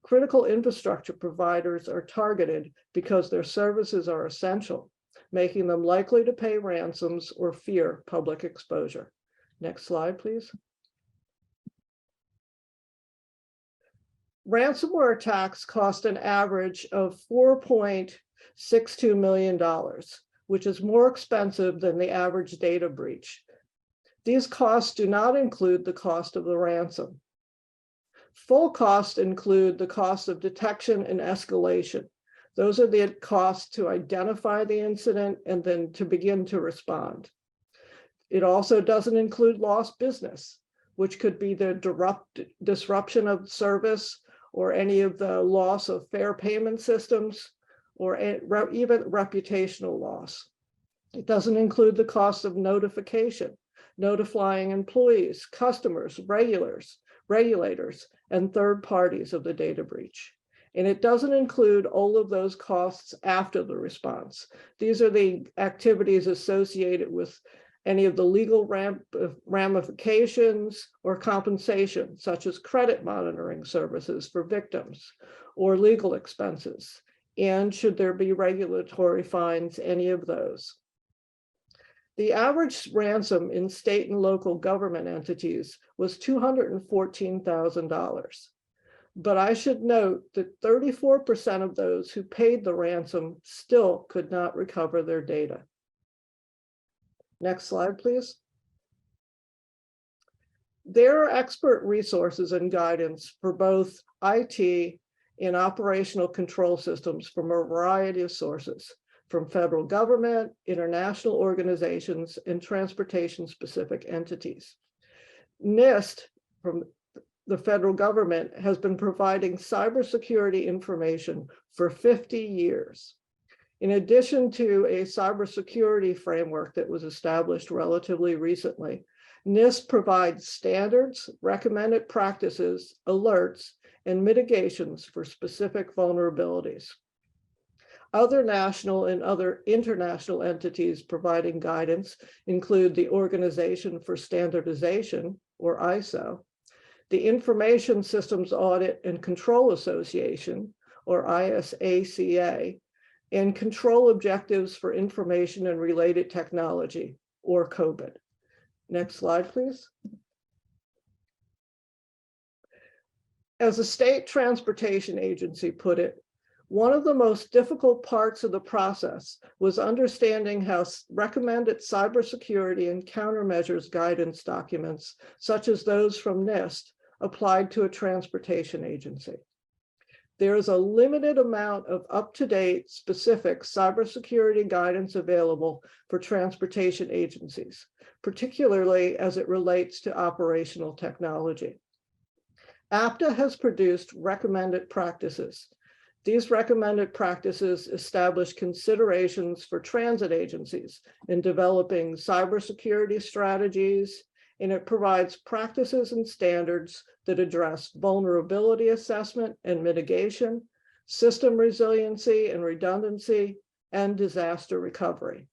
Critical infrastructure providers are targeted because their services are essential, making them likely to pay ransoms or fear public exposure. Next slide, please. Ransomware attacks cost an average of $4.62 million, which is more expensive than the average data breach. These costs do not include the cost of the ransom. Full costs include the cost of detection and escalation. Those are the costs to identify the incident and then to begin to respond. It also doesn't include lost business, which could be the disruption of service or any of the loss of fair payment systems or even reputational loss. It doesn't include the cost of notification, notifying employees, customers, regulators, and third parties of the data breach. And it doesn't include all of those costs after the response. These are the activities associated with any of the legal ramifications or compensation, such as credit monitoring services for victims or legal expenses. And should there be regulatory fines, any of those. The average ransom in state and local government entities was $214,000. But I should note that 34% of those who paid the ransom still could not recover their data. Next slide, please. There are expert resources and guidance for both IT and operational control systems from a variety of sources, from federal government, international organizations, and transportation-specific entities. NIST, from the federal government, has been providing cybersecurity information for 50 years. In addition to a cybersecurity framework that was established relatively recently, NIST provides standards, recommended practices, alerts, and mitigations for specific vulnerabilities. Other national and other international entities providing guidance include the Organization for Standardization, or ISO, the Information Systems Audit and Control Association, or ISACA, and Control Objectives for Information and Related Technology, or COBIT. Next slide, please. As a state transportation agency put it, one of the most difficult parts of the process was understanding how recommended cybersecurity and countermeasures guidance documents, such as those from NIST, applied to a transportation agency. There is a limited amount of up-to-date specific cybersecurity guidance available for transportation agencies, particularly as it relates to operational technology. APTA has produced recommended practices. These recommended practices establish considerations for transit agencies in developing cybersecurity strategies, and it provides practices and standards that address vulnerability assessment and mitigation, system resiliency and redundancy, and disaster recovery.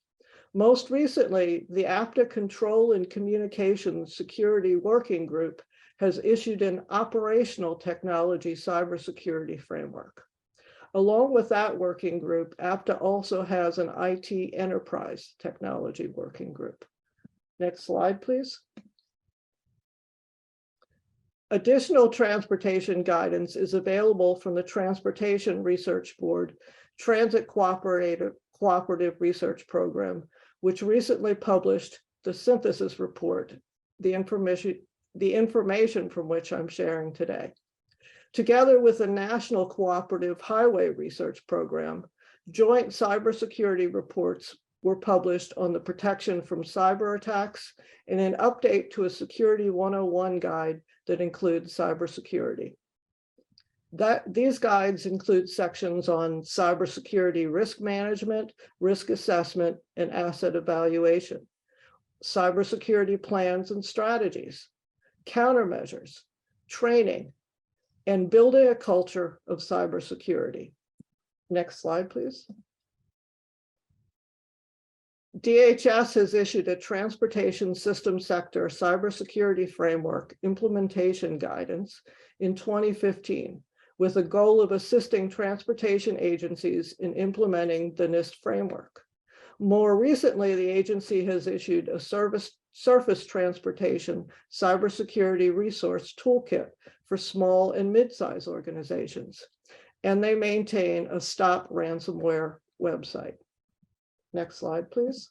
Most recently, the APTA Control and Communications Security Working Group has issued an operational technology cybersecurity framework. Along with that working group, APTA also has an IT enterprise technology working group. Next slide, please. Additional transportation guidance is available from the Transportation Research Board Transit Cooperative Research Program, which recently published the synthesis report, the information from which I'm sharing today. Together with the National Cooperative Highway Research Program, joint cybersecurity reports were published on the protection from cyber attacks and an update to a Security 101 guide that includes cybersecurity. These guides include sections on cybersecurity risk management, risk assessment, and asset evaluation, cybersecurity plans and strategies, countermeasures, training, and building a culture of cybersecurity. Next slide, please. DHS has issued a transportation system sector cybersecurity framework implementation guidance in 2015 with a goal of assisting transportation agencies in implementing the NIST framework. More recently, the agency has issued a surface transportation cybersecurity resource toolkit for small and mid-sized organizations, and they maintain a Stop Ransomware website. Next slide, please.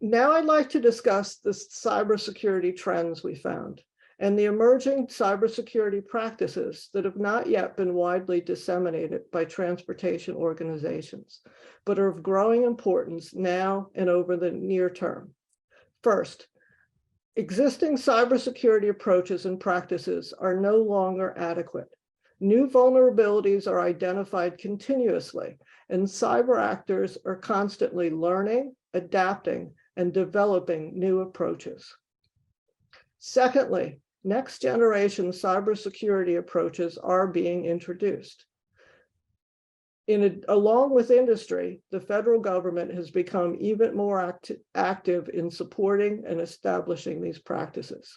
Now I'd like to discuss the cybersecurity trends we found and the emerging cybersecurity practices that have not yet been widely disseminated by transportation organizations, but are of growing importance now and over the near term. First, existing cybersecurity approaches and practices are no longer adequate. New vulnerabilities are identified continuously, and cyber actors are constantly learning, adapting, and developing new approaches. Secondly, next generation cybersecurity approaches are being introduced. Along with industry, the federal government has become even more active in supporting and establishing these practices.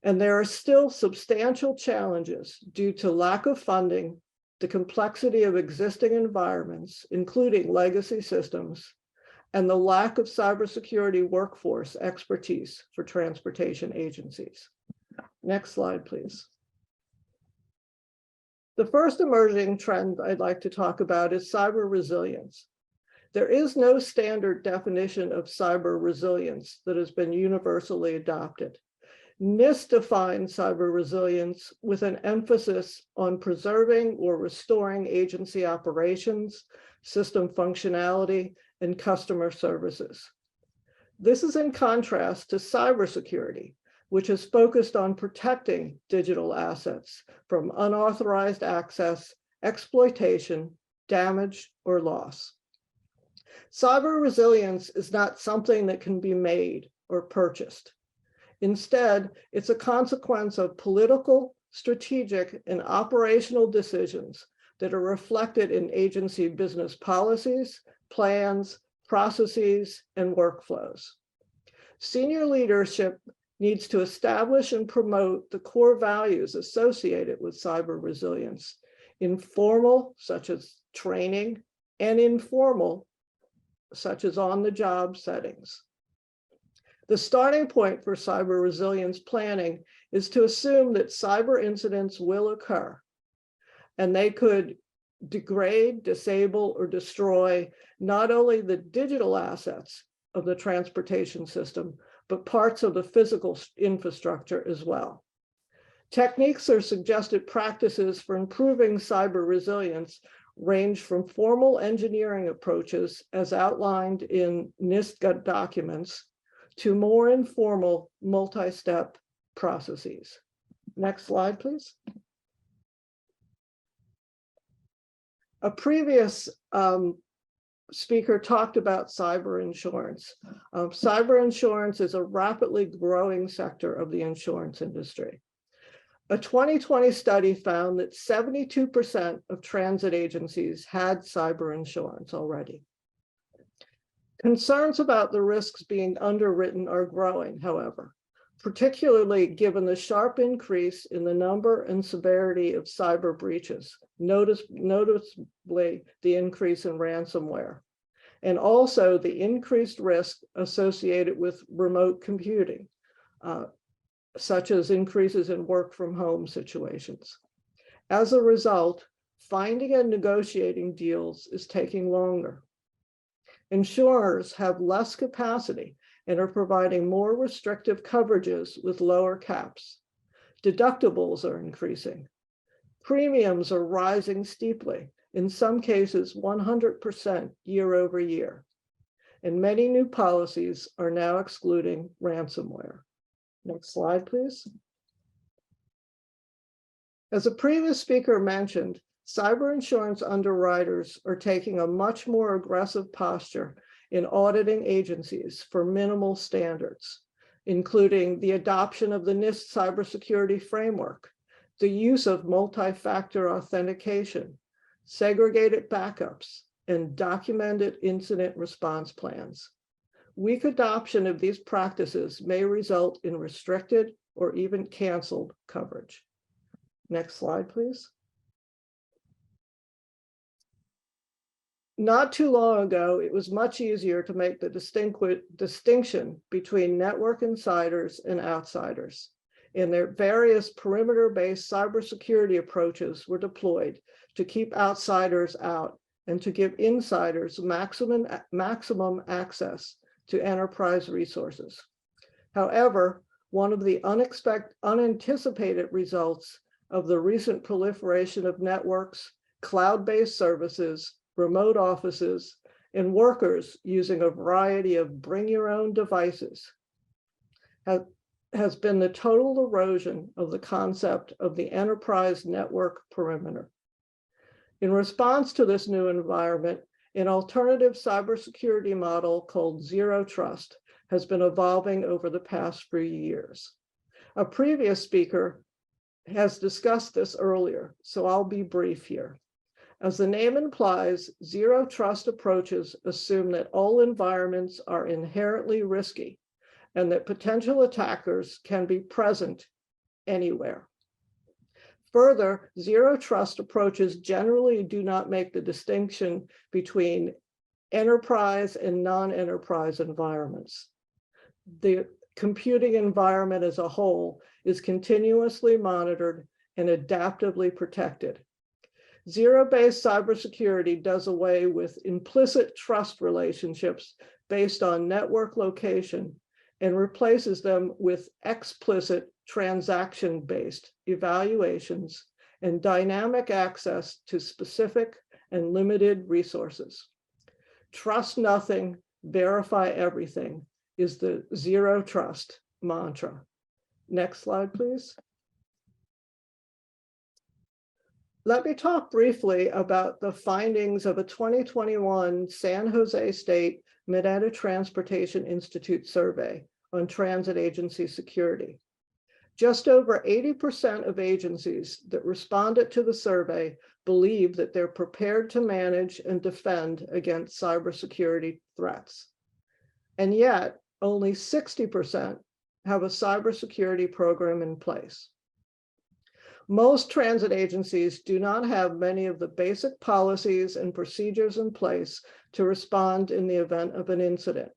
And there are still substantial challenges due to lack of funding, the complexity of existing environments, including legacy systems, and the lack of cybersecurity workforce expertise for transportation agencies. Next slide, please. The first emerging trend I'd like to talk about is cyber resilience. There is no standard definition of cyber resilience that has been universally adopted. NIST defines cyber resilience with an emphasis on preserving or restoring agency operations, system functionality, and customer services. This is in contrast to cybersecurity, which is focused on protecting digital assets from unauthorized access, exploitation, damage, or loss. Cyber resilience is not something that can be made or purchased. Instead, it's a consequence of political, strategic, and operational decisions that are reflected in agency business policies, plans, processes, and workflows. Senior leadership needs to establish and promote the core values associated with cyber resilience, informal, such as training, and informal, such as on-the-job settings. The starting point for cyber resilience planning is to assume that cyber incidents will occur, and they could degrade, disable, or destroy not only the digital assets of the transportation system, but parts of the physical infrastructure as well. Techniques or suggested practices for improving cyber resilience range from formal engineering approaches as outlined in NIST documents to more informal multi-step processes. Next slide, please. A previous speaker talked about cyber insurance. Cyber insurance is a rapidly growing sector of the insurance industry. A 2020 study found that 72% of transit agencies had cyber insurance already. Concerns about the risks being underwritten are growing, however, particularly given the sharp increase in the number and severity of cyber breaches, noticeably the increase in ransomware, and also the increased risk associated with remote computing, such as increases in work from home situations. As a result, finding and negotiating deals is taking longer. Insurers have less capacity and are providing more restrictive coverages with lower caps. Deductibles are increasing. Premiums are rising steeply, in some cases 100% year over year. And many new policies are now excluding ransomware. Next slide, please. As a previous speaker mentioned, cyber insurance underwriters are taking a much more aggressive posture in auditing agencies for minimal standards, including the adoption of the NIST cybersecurity framework, the use of multi-factor authentication, segregated backups, and documented incident response plans. Weak adoption of these practices may result in restricted or even canceled coverage. Next slide, please. Not too long ago, it was much easier to make the distinction between network insiders and outsiders. And their various perimeter-based cybersecurity approaches were deployed to keep outsiders out and to give insiders maximum access to enterprise resources. However, one of the unanticipated results of the recent proliferation of networks, cloud-based services, remote offices, and workers using a variety of bring your own devices has been the total erosion of the concept of the enterprise network perimeter. In response to this new environment, an alternative cybersecurity model called Zero Trust has been evolving over the past few years. A previous speaker has discussed this earlier, so I'll be brief here. As the name implies, Zero Trust approaches assume that all environments are inherently risky and that potential attackers can be present anywhere. Further, Zero Trust approaches generally do not make the distinction between enterprise and non-enterprise environments. The computing environment as a whole is continuously monitored and adaptively protected. Zero-based cybersecurity does away with implicit trust relationships based on network location and replaces them with explicit transaction-based evaluations and dynamic access to specific and limited resources. Trust nothing, verify everything is the Zero Trust mantra. Next slide, please. Let me talk briefly about the findings of a 2021 San Jose State Mineta Transportation Institute survey on transit agency security. Just over 80% of agencies that responded to the survey believe that they're prepared to manage and defend against cybersecurity threats. And yet, only 60% have a cybersecurity program in place. Most transit agencies do not have many of the basic policies and procedures in place to respond in the event of an incident.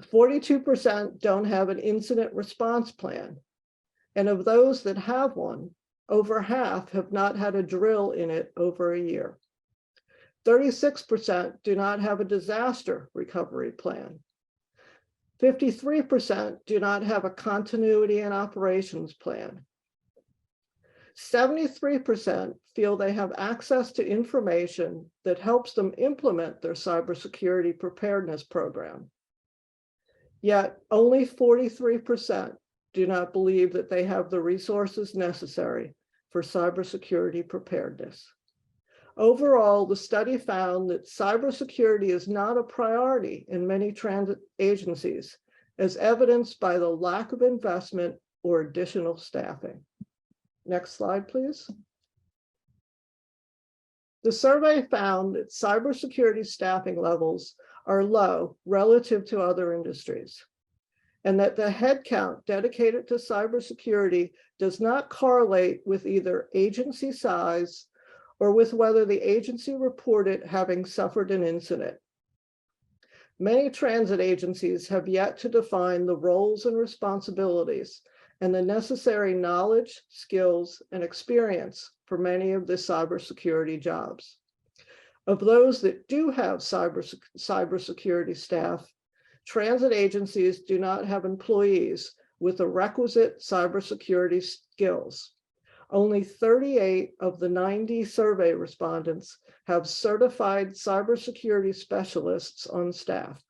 42% don't have an incident response plan. And of those that have one, over half have not had a drill in it over a year. 36% do not have a disaster recovery plan. 53% do not have a continuity and operations plan. 73% feel they have access to information that helps them implement their cybersecurity preparedness program. Yet only 43% do not believe that they have the resources necessary for cybersecurity preparedness. Overall, the study found that cybersecurity is not a priority in many transit agencies, as evidenced by the lack of investment or additional staffing. Next slide, please. The survey found that cybersecurity staffing levels are low relative to other industries, and that the headcount dedicated to cybersecurity does not correlate with either agency size or with whether the agency reported having suffered an incident. Many transit agencies have yet to define the roles and responsibilities and the necessary knowledge, skills, and experience for many of the cybersecurity jobs. Of those that do have cybersecurity staff, transit agencies do not have employees with the requisite cybersecurity skills. Only 38 of the 90 survey respondents have certified cybersecurity specialists on staff.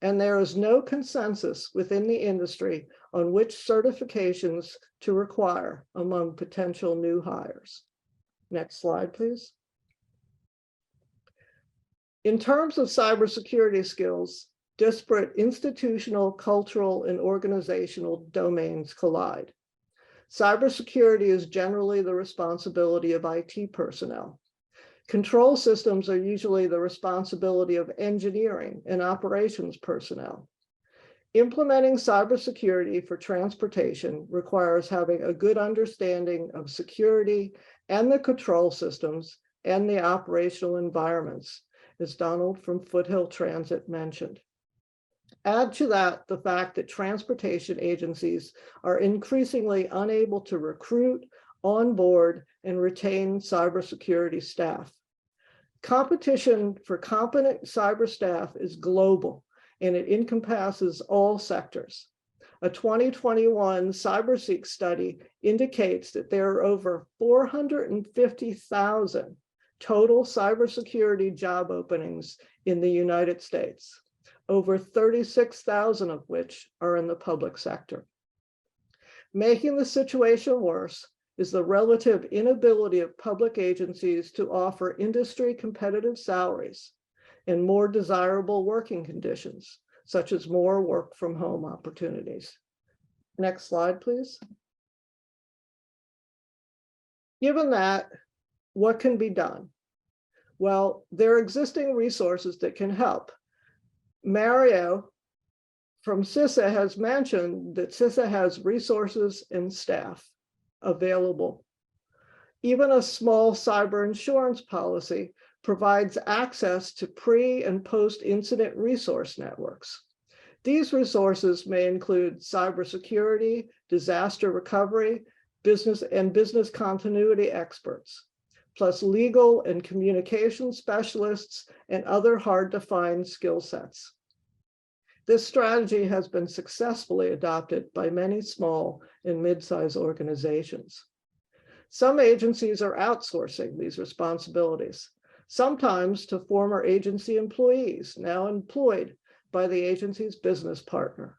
And there is no consensus within the industry on which certifications to require among potential new hires. Next slide, please. In terms of cybersecurity skills, disparate institutional, cultural, and organizational domains collide. Cybersecurity is generally the responsibility of IT personnel. Control systems are usually the responsibility of engineering and operations personnel. Implementing cybersecurity for transportation requires having a good understanding of security and the control systems and the operational environments, as Donald from Foothill Transit mentioned. Add to that the fact that transportation agencies are increasingly unable to recruit, onboard, and retain cybersecurity staff. Competition for competent cyber staff is global, and it encompasses all sectors. A 2021 CyberSeek study indicates that there are over 450,000 total cybersecurity job openings in the United States, over 36,000 of which are in the public sector. Making the situation worse is the relative inability of public agencies to offer industry competitive salaries and more desirable working conditions, such as more work from home opportunities. Next slide, please. Given that, what can be done? Well, there are existing resources that can help. Mario from CISA has mentioned that CISA has resources and staff available. Even a small cyber insurance policy provides access to pre- and post-incident resource networks. These resources may include cybersecurity, disaster recovery, business continuity experts, plus legal and communication specialists and other hard-to-find skill sets. This strategy has been successfully adopted by many small and mid-sized organizations. Some agencies are outsourcing these responsibilities, sometimes to former agency employees now employed by the agency's business partner.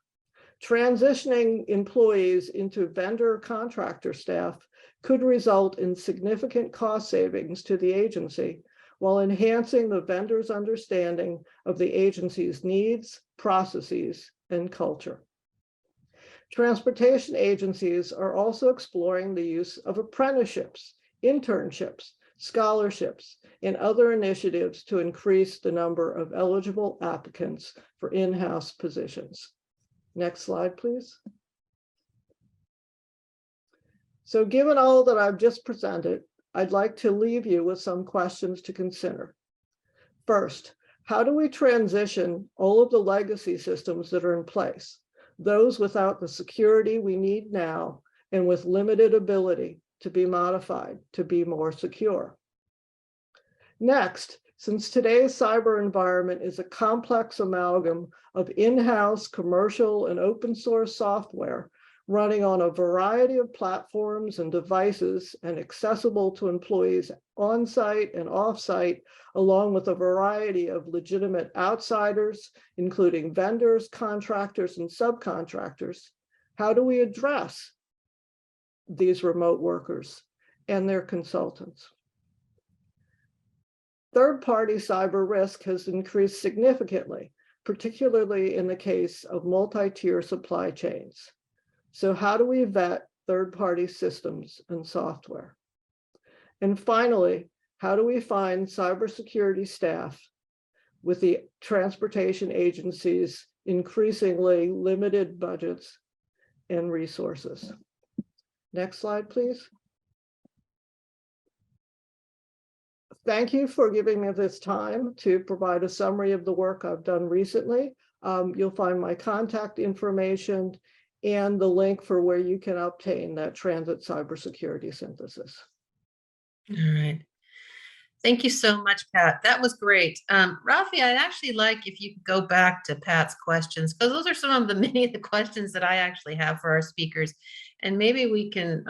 Transitioning employees into vendor contractor staff could result in significant cost savings to the agency while enhancing the vendor's understanding of the agency's needs, processes, and culture. Transportation agencies are also exploring the use of apprenticeships, internships, scholarships, and other initiatives to increase the number of eligible applicants for in-house positions. Next slide, please. So given all that I've just presented, I'd like to leave you with some questions to consider. First, how do we transition all of the legacy systems that are in place, those without the security we need now and with limited ability to be modified to be more secure? Next, since today's cyber environment is a complex amalgam of in-house commercial and open source software running on a variety of platforms and devices and accessible to employees on-site and off-site, along with a variety of legitimate outsiders, including vendors, contractors, and subcontractors, how do we address these remote workers and their consultants? Third-party cyber risk has increased significantly, particularly in the case of multi-tier supply chains. So how do we vet third-party systems and software? And finally, how do we find cybersecurity staff with the transportation agencies' increasingly limited budgets and resources? Next slide, please. Thank you for giving me this time to provide a summary of the work I've done recently. You'll find my contact information and the link for where you can obtain that transit cybersecurity synthesis. All right. Thank you so much, Pat. That was great. Rafi, I'd actually like if you could go back to Pat's questions, because those are some of the many of the questions that I actually have for our speakers. And maybe we can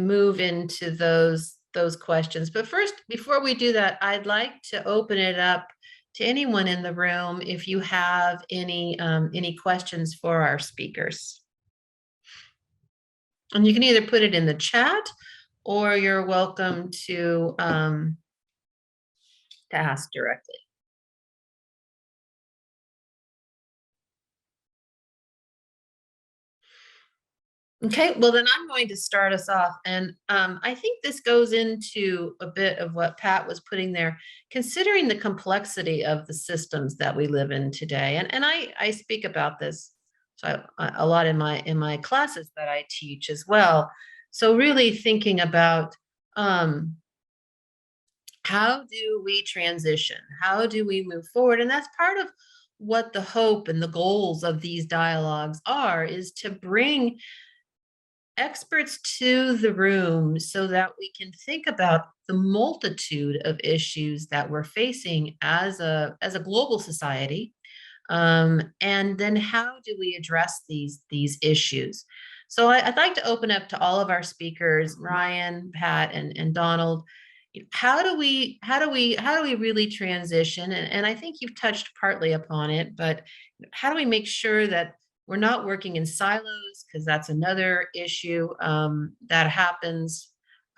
move into those questions. But first, before we do that, I'd like to open it up to anyone in the room if you have any questions for our speakers. And you can either put it in the chat, or you're welcome to ask directly. Okay, well then I'm going to start us off. And I think this goes into a bit of what Pat was putting there, considering the complexity of the systems that we live in today. And I speak about this a lot in my classes that I teach as well. So really thinking about how do we transition? How do we move forward? And that's part of what the hope and the goals of these dialogues are, is to bring experts to the room so that we can think about the multitude of issues that we're facing as a global society. And then how do we address these issues? So I'd like to open up to all of our speakers, Ryan, Pat, and Donald. How do we really transition? And I think you've touched partly upon it, but how do we make sure that we're not working in silos? Because that's another issue that happens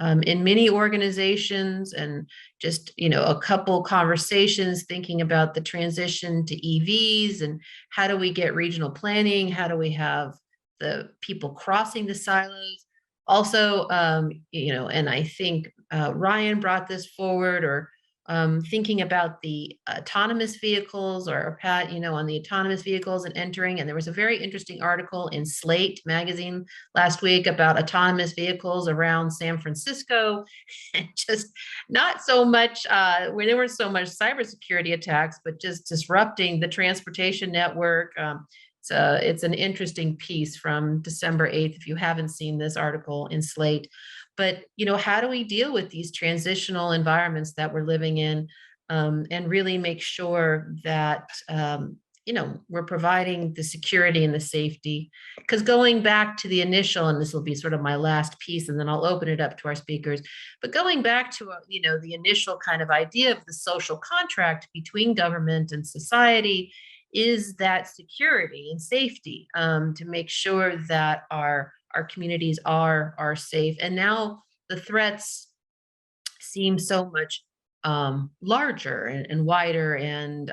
in many organizations, and just, a couple conversations thinking about the transition to EVs and how do we get regional planning? How do we have the people crossing the silos? Also, and I think Ryan brought this forward, or thinking about the autonomous vehicles, or Pat, on the autonomous vehicles and entering. And there was a very interesting article in Slate magazine last week about autonomous vehicles around San Francisco, and just not so much where there weren't so much cybersecurity attacks, but just disrupting the transportation network. It's an interesting piece from December 8th, if you haven't seen this article in Slate. But, how do we deal with these transitional environments that we're living in, and really make sure that, we're providing the security and the safety? Because going back to the initial, and this will be sort of my last piece, and then I'll open it up to our speakers, but going back to, the initial kind of idea of the social contract between government and society, is that security and safety, to make sure that our communities are safe. And now the threats seem so much larger and wider and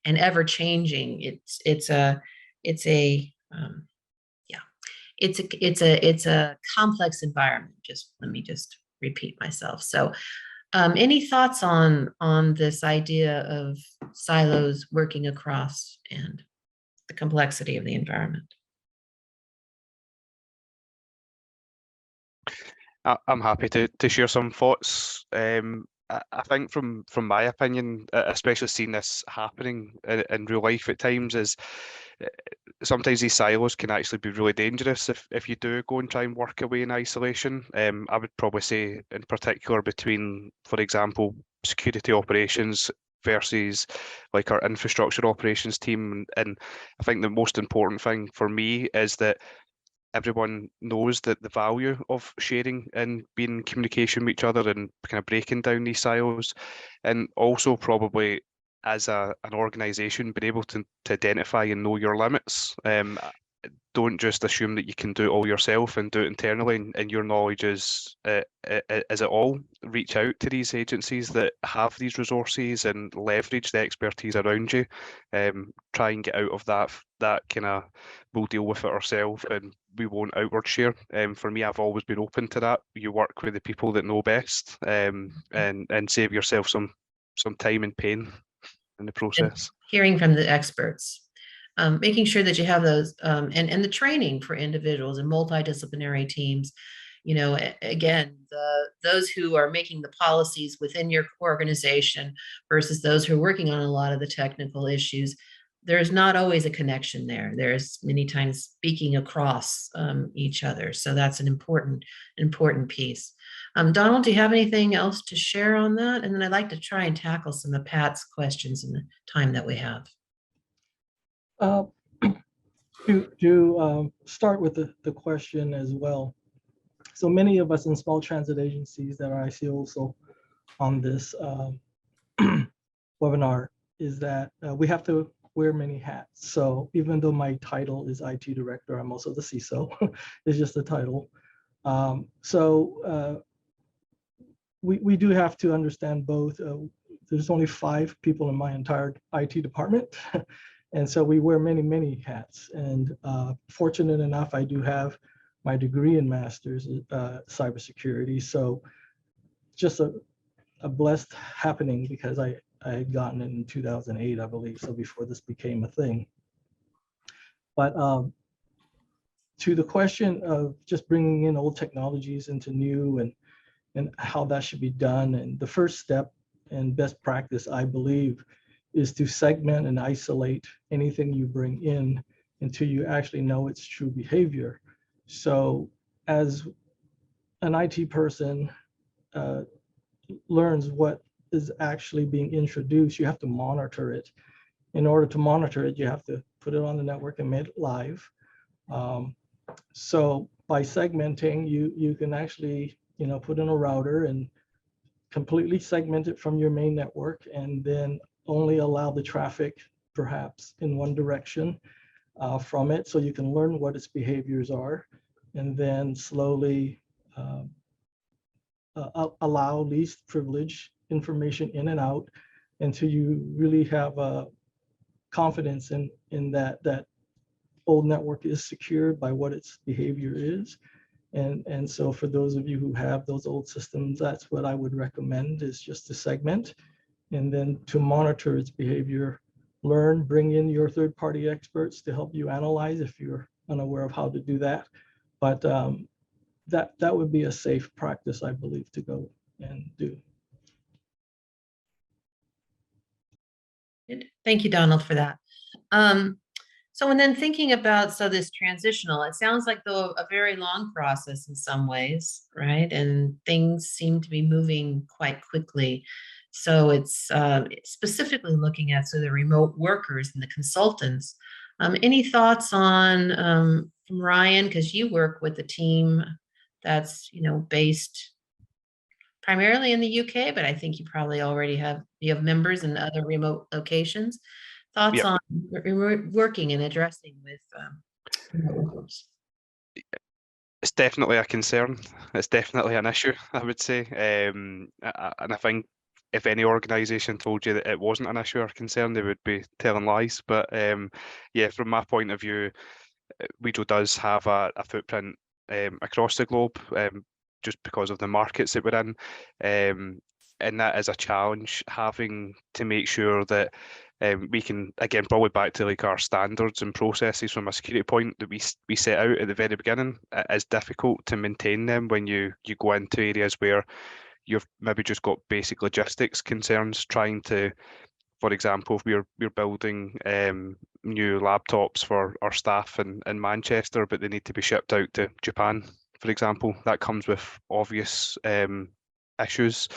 ever changing. It's a complex environment. Let me repeat myself. So any thoughts on this idea of silos working across and the complexity of the environment? I'm happy to share some thoughts. I think from my opinion, especially seeing this happening in real life at times, is sometimes these silos can actually be really dangerous if you do go and try and work away in isolation. I would probably say in particular between, for example, security operations versus like our infrastructure operations team. And I think the most important thing for me is that everyone knows that the value of sharing and being in communication with each other and kind of breaking down these silos, and also probably as an organization being able to identify and know your limits. Don't just assume that you can do it all yourself and do it internally, and your knowledge is it all. Reach out to these agencies that have these resources and leverage the expertise around you. Try and get out of that kind of, we'll deal with it ourselves and we won't outward share. For me, I've always been open to that. You work with the people that know best, and save yourself some time and pain in the process. And hearing from the experts. Making sure that you have those, and the training for individuals and multidisciplinary teams. Again, those who are making the policies within your organization versus those who are working on a lot of the technical issues. there's not always a connection there. There's many times speaking across each other. So that's an important piece. Donald, do you have anything else to share on that? And then I'd like to try and tackle some of Pat's questions in the time that we have. To start with the question as well. So many of us in small transit agencies that I see also on this webinar is that we have to wear many hats. So even though my title is IT director, I'm also the CISO. It's just a title. We do have to understand both. There's only 5 people in my entire IT department. And so we wear many hats. And fortunate enough, I do have my degree in master's cybersecurity. So just a blessed happening because I had gotten it in 2008, I believe, so before this became a thing. But to the question of just bringing in old technologies into new and how that should be done, and the first step and best practice, I believe, is to segment and isolate anything you bring in until you actually know its true behavior. So as an IT person learns what is actually being introduced, you have to monitor it. In order to monitor it, you have to put it on the network and make it live. So by segmenting, you can actually put in a router and completely segment it from your main network, and then only allow the traffic perhaps in one direction from it, so you can learn what its behaviors are, and then slowly allow least privilege information in and out until you really have confidence in that old network is secured by what its behavior is. And so for those of you who have those old systems, that's what I would recommend, is just to segment and then to monitor its behavior, bring in your third-party experts to help you analyze if you're unaware of how to do that. But that would be a safe practice, I believe, to go and do. Good. Thank you, Donald, for that. So, and then thinking about, this transitional, it sounds like though a very long process in some ways, right? And things seem to be moving quite quickly. So it's specifically looking at the remote workers and the consultants. Any thoughts on from Ryan, because you work with a team that's based primarily in the UK, but I think you probably already have members in other remote locations. Thoughts Yep. on working and addressing with remote workers? It's definitely a concern. It's definitely an issue, I would say. And I think if any organisation told you that it wasn't an issue or concern, they would be telling lies. But yeah, from my point of view, Wejo does have a footprint across the globe, just because of the markets that we're in. And that is a challenge, having to make sure that we can, again, probably back to like our standards and processes from a security point that we set out at the very beginning. It is difficult to maintain them when you go into areas where you've maybe just got basic logistics concerns, trying to, for example, if we're building new laptops for our staff in Manchester, but they need to be shipped out to Japan, for example, that comes with obvious issues.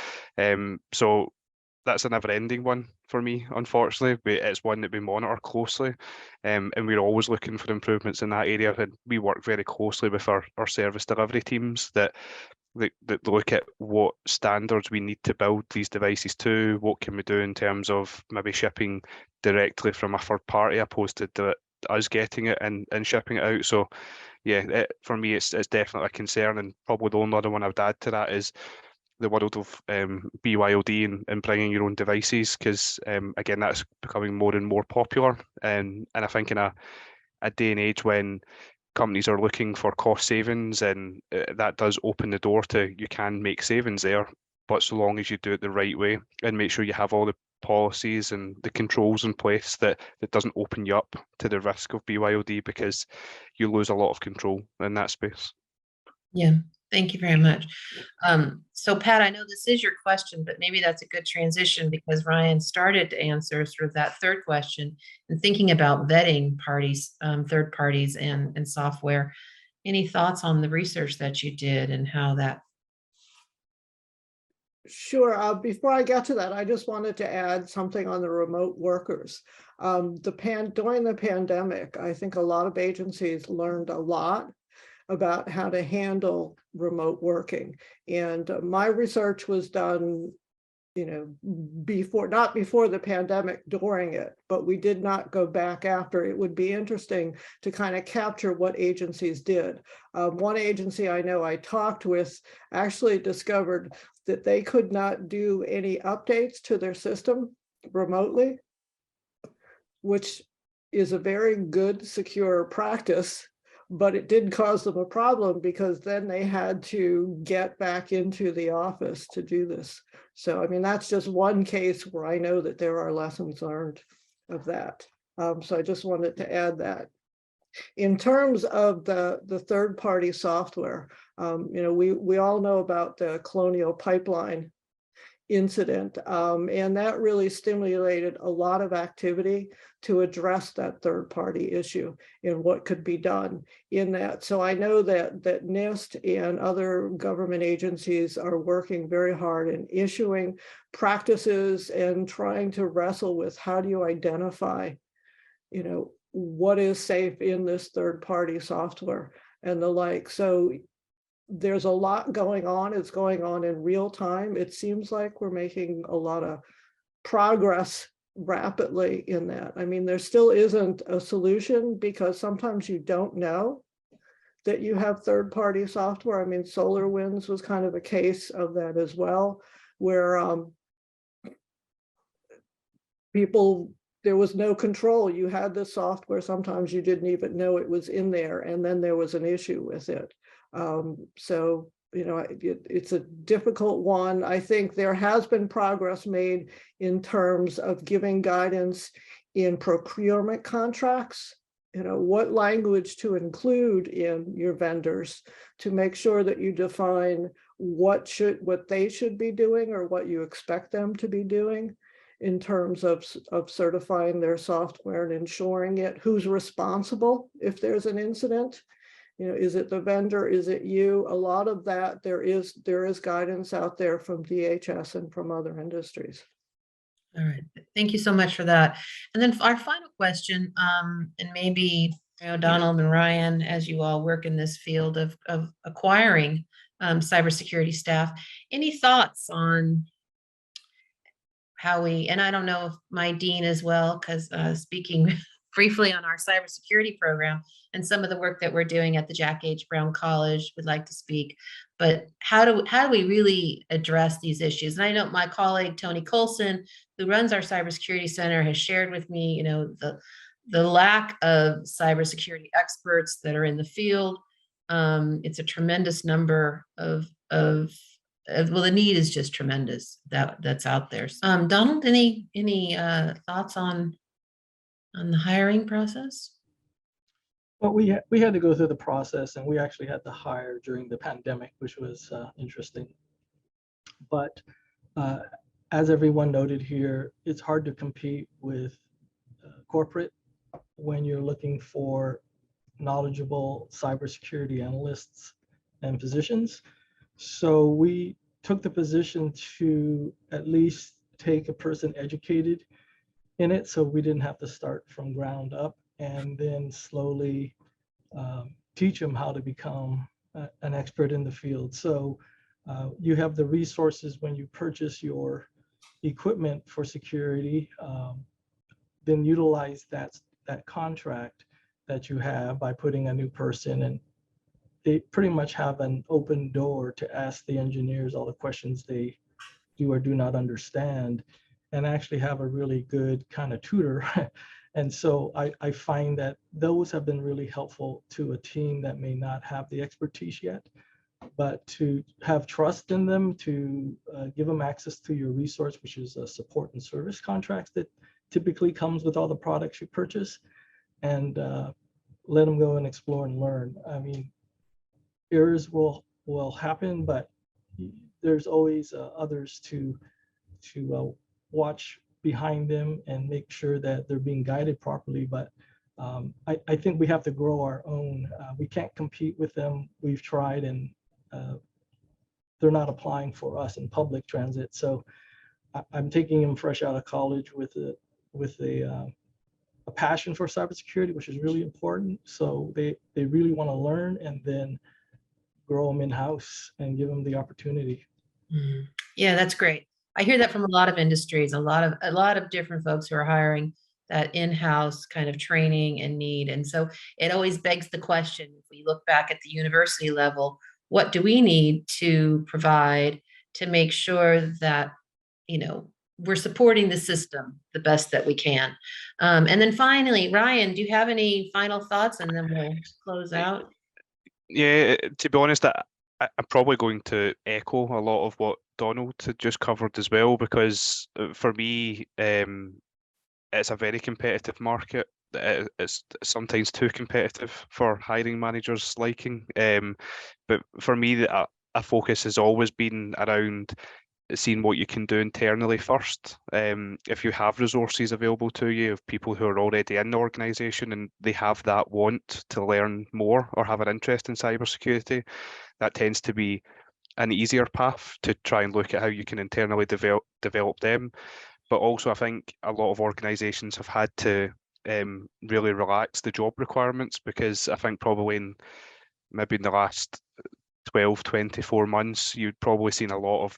So that's a never-ending one for me, unfortunately. But it's one that we monitor closely, and we're always looking for improvements in that area. And we work very closely with our service delivery teams that look at what standards we need to build these devices to, what can we do in terms of maybe shipping directly from a third party opposed to us getting it and shipping it out. So yeah, for me, it's definitely a concern. And probably the only other one I would add to that is the world of BYOD and bringing your own devices, because again, that's becoming more and more popular. And I think in a day and age when companies are looking for cost savings, and that does open the door to, you can make savings there, but so long as you do it the right way and make sure you have all the policies and the controls in place, that doesn't open you up to the risk of BYOD, because you lose a lot of control in that space. Yeah, Thank you very much. So Pat, I know this is your question, but maybe that's a good transition because Ryan started to answer sort of that third question and thinking about vetting parties, third parties and software. Any thoughts on the research that you did and how that? Sure. Before I get to that, I just wanted to add something on the remote workers. During the pandemic, I think a lot of agencies learned a lot about how to handle remote working. And my research was done, not before the pandemic, during it, but we did not go back after. It would be interesting to kind of capture what agencies did. One agency I know I talked with actually discovered that they could not do any updates to their system remotely, which is a very good, secure practice. But it did cause them a problem because then they had to get back into the office to do this. So, I mean, that's just one case where I know that there are lessons learned of that. So I just wanted to add that. In terms of the third-party software, we all know about the Colonial Pipeline incident, and that really stimulated a lot of activity to address that third-party issue and what could be done in that. So I know that NIST and other government agencies are working very hard in issuing practices and trying to wrestle with how do you identify, what is safe in this third-party software and the like. So there's a lot going on. It's going on in real time. It seems like we're making a lot of progress rapidly in that. I mean, there still isn't a solution because sometimes you don't know that you have third-party software. I mean, SolarWinds was kind of a case of that as well, where there was no control. You had the software, sometimes you didn't even know it was in there, and then there was an issue with it. So, it's a difficult one. I think there has been progress made in terms of giving guidance in procurement contracts, what language to include in your vendors to make sure that you define what they should be doing or what you expect them to be doing in terms of certifying their software and ensuring it, who's responsible if there's an incident. Is it the vendor? Is it you? A lot of that, there is guidance out there from DHS and from other industries. All right, thank you so much for that. And then our final question, and maybe Donald and Ryan, as you all work in this field of acquiring cybersecurity staff, any thoughts on how and I don't know if my dean as well, because speaking briefly on our cybersecurity program and some of the work that we're doing at the Jack H. Brown College would like to speak, but how do we really address these issues? And I know my colleague, Tony Colson, who runs our cybersecurity center, has shared with me, the lack of cybersecurity experts that are in the field. It's a tremendous number of well, the need is just tremendous that's out there. Donald, any thoughts on the hiring process? Well, we had to go through the process, and we actually had to hire during the pandemic, which was interesting. But as everyone noted here, it's hard to compete with corporate when you're looking for knowledgeable cybersecurity analysts and positions. So we took the position to at least take a person educated in it, so we didn't have to start from ground up and then slowly teach them how to become an expert in the field. So you have the resources when you purchase your equipment for security, then utilize that contract that you have by putting a new person in. They pretty much have an open door to ask the engineers all the questions they do or do not understand, and actually have a really good kind of tutor. And so I find that those have been really helpful to a team that may not have the expertise yet, but to have trust in them, to give them access to your resource, which is a support and service contracts that typically comes with all the products you purchase, and let them go and explore and learn. I mean, errors will will happen, but there's always others to watch behind them and make sure that they're being guided properly. But I think we have to grow our own. We can't compete with them. We've tried, and they're not applying for us in public transit. So I'm taking them fresh out of college with a passion for cybersecurity, which is really important. So they really want to learn, and then grow them in-house and give them the opportunity. Yeah, that's great. I hear that from a lot of industries, a lot of different folks who are hiring that in-house kind of training and need. And so it always begs the question, if we look back at the university level, what do we need to provide to make sure that, we're supporting the system the best that we can? And then finally, Ryan, do you have any final thoughts? And then we'll close out. Yeah, to be honest, I'm probably going to echo a lot of what Donald had just covered as well, because for me, it's a very competitive market. It's sometimes too competitive for hiring managers' liking. But for me, a focus has always been around seeing what you can do internally first. If you have resources available to you of people who are already in the organisation and they have that want to learn more or have an interest in cybersecurity, that tends to be an easier path to try and look at how you can internally develop them. But also, I think a lot of organisations have had to really relax the job requirements, because I think probably maybe in the last 12, 24 months, you'd probably seen a lot of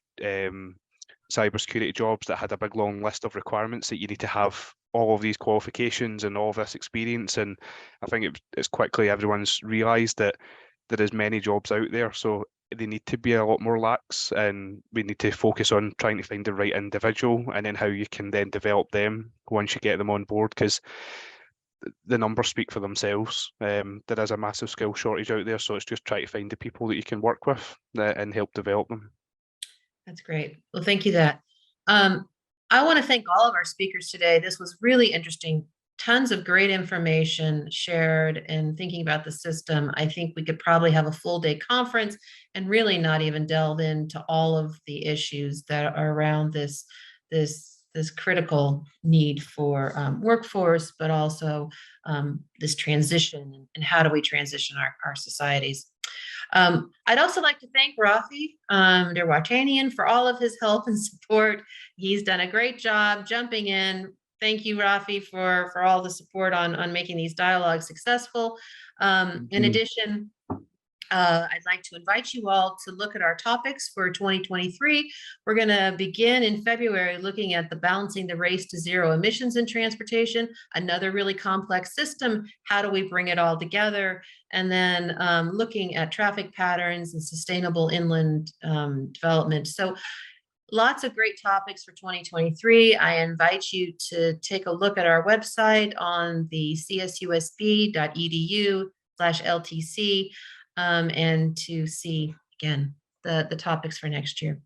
cybersecurity jobs that had a big long list of requirements that you need to have all of these qualifications and all of this experience. And I think it's quickly everyone's realised that there is many jobs out there, so they need to be a lot more lax, and we need to focus on trying to find the right individual and then how you can then develop them once you get them on board, because the numbers speak for themselves. There is a massive skill shortage out there, so it's just trying to find the people that you can work with and help develop them. That's great. Well, thank you that. I want to thank all of our speakers today. This was really interesting. Tons of great information shared and thinking about the system. I think we could probably have a full day conference and really not even delve into all of the issues that are around this critical need for workforce, but also this transition and how do we transition our societies. I'd also like to thank Rafi Derwatanian for all of his help and support. He's done a great job jumping in. Thank you, Rafi, for all the support on making these dialogues successful. In addition, I'd like to invite you all to look at our topics for 2023. We're going to begin in February looking at the balancing the race to zero emissions in transportation, another really complex system. How do we bring it all together? And then looking at traffic patterns and sustainable inland development. So lots of great topics for 2023. I invite you to take a look at our website on the csusb.edu/LTC. And to see, again, the topics for next year.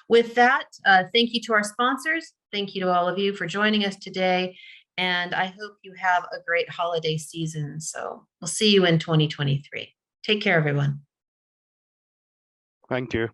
With that, thank you to our sponsors. Thank you to all of you for joining us today. And I hope you have a great holiday season. So we'll see you in 2023. Take care, everyone. Thank you.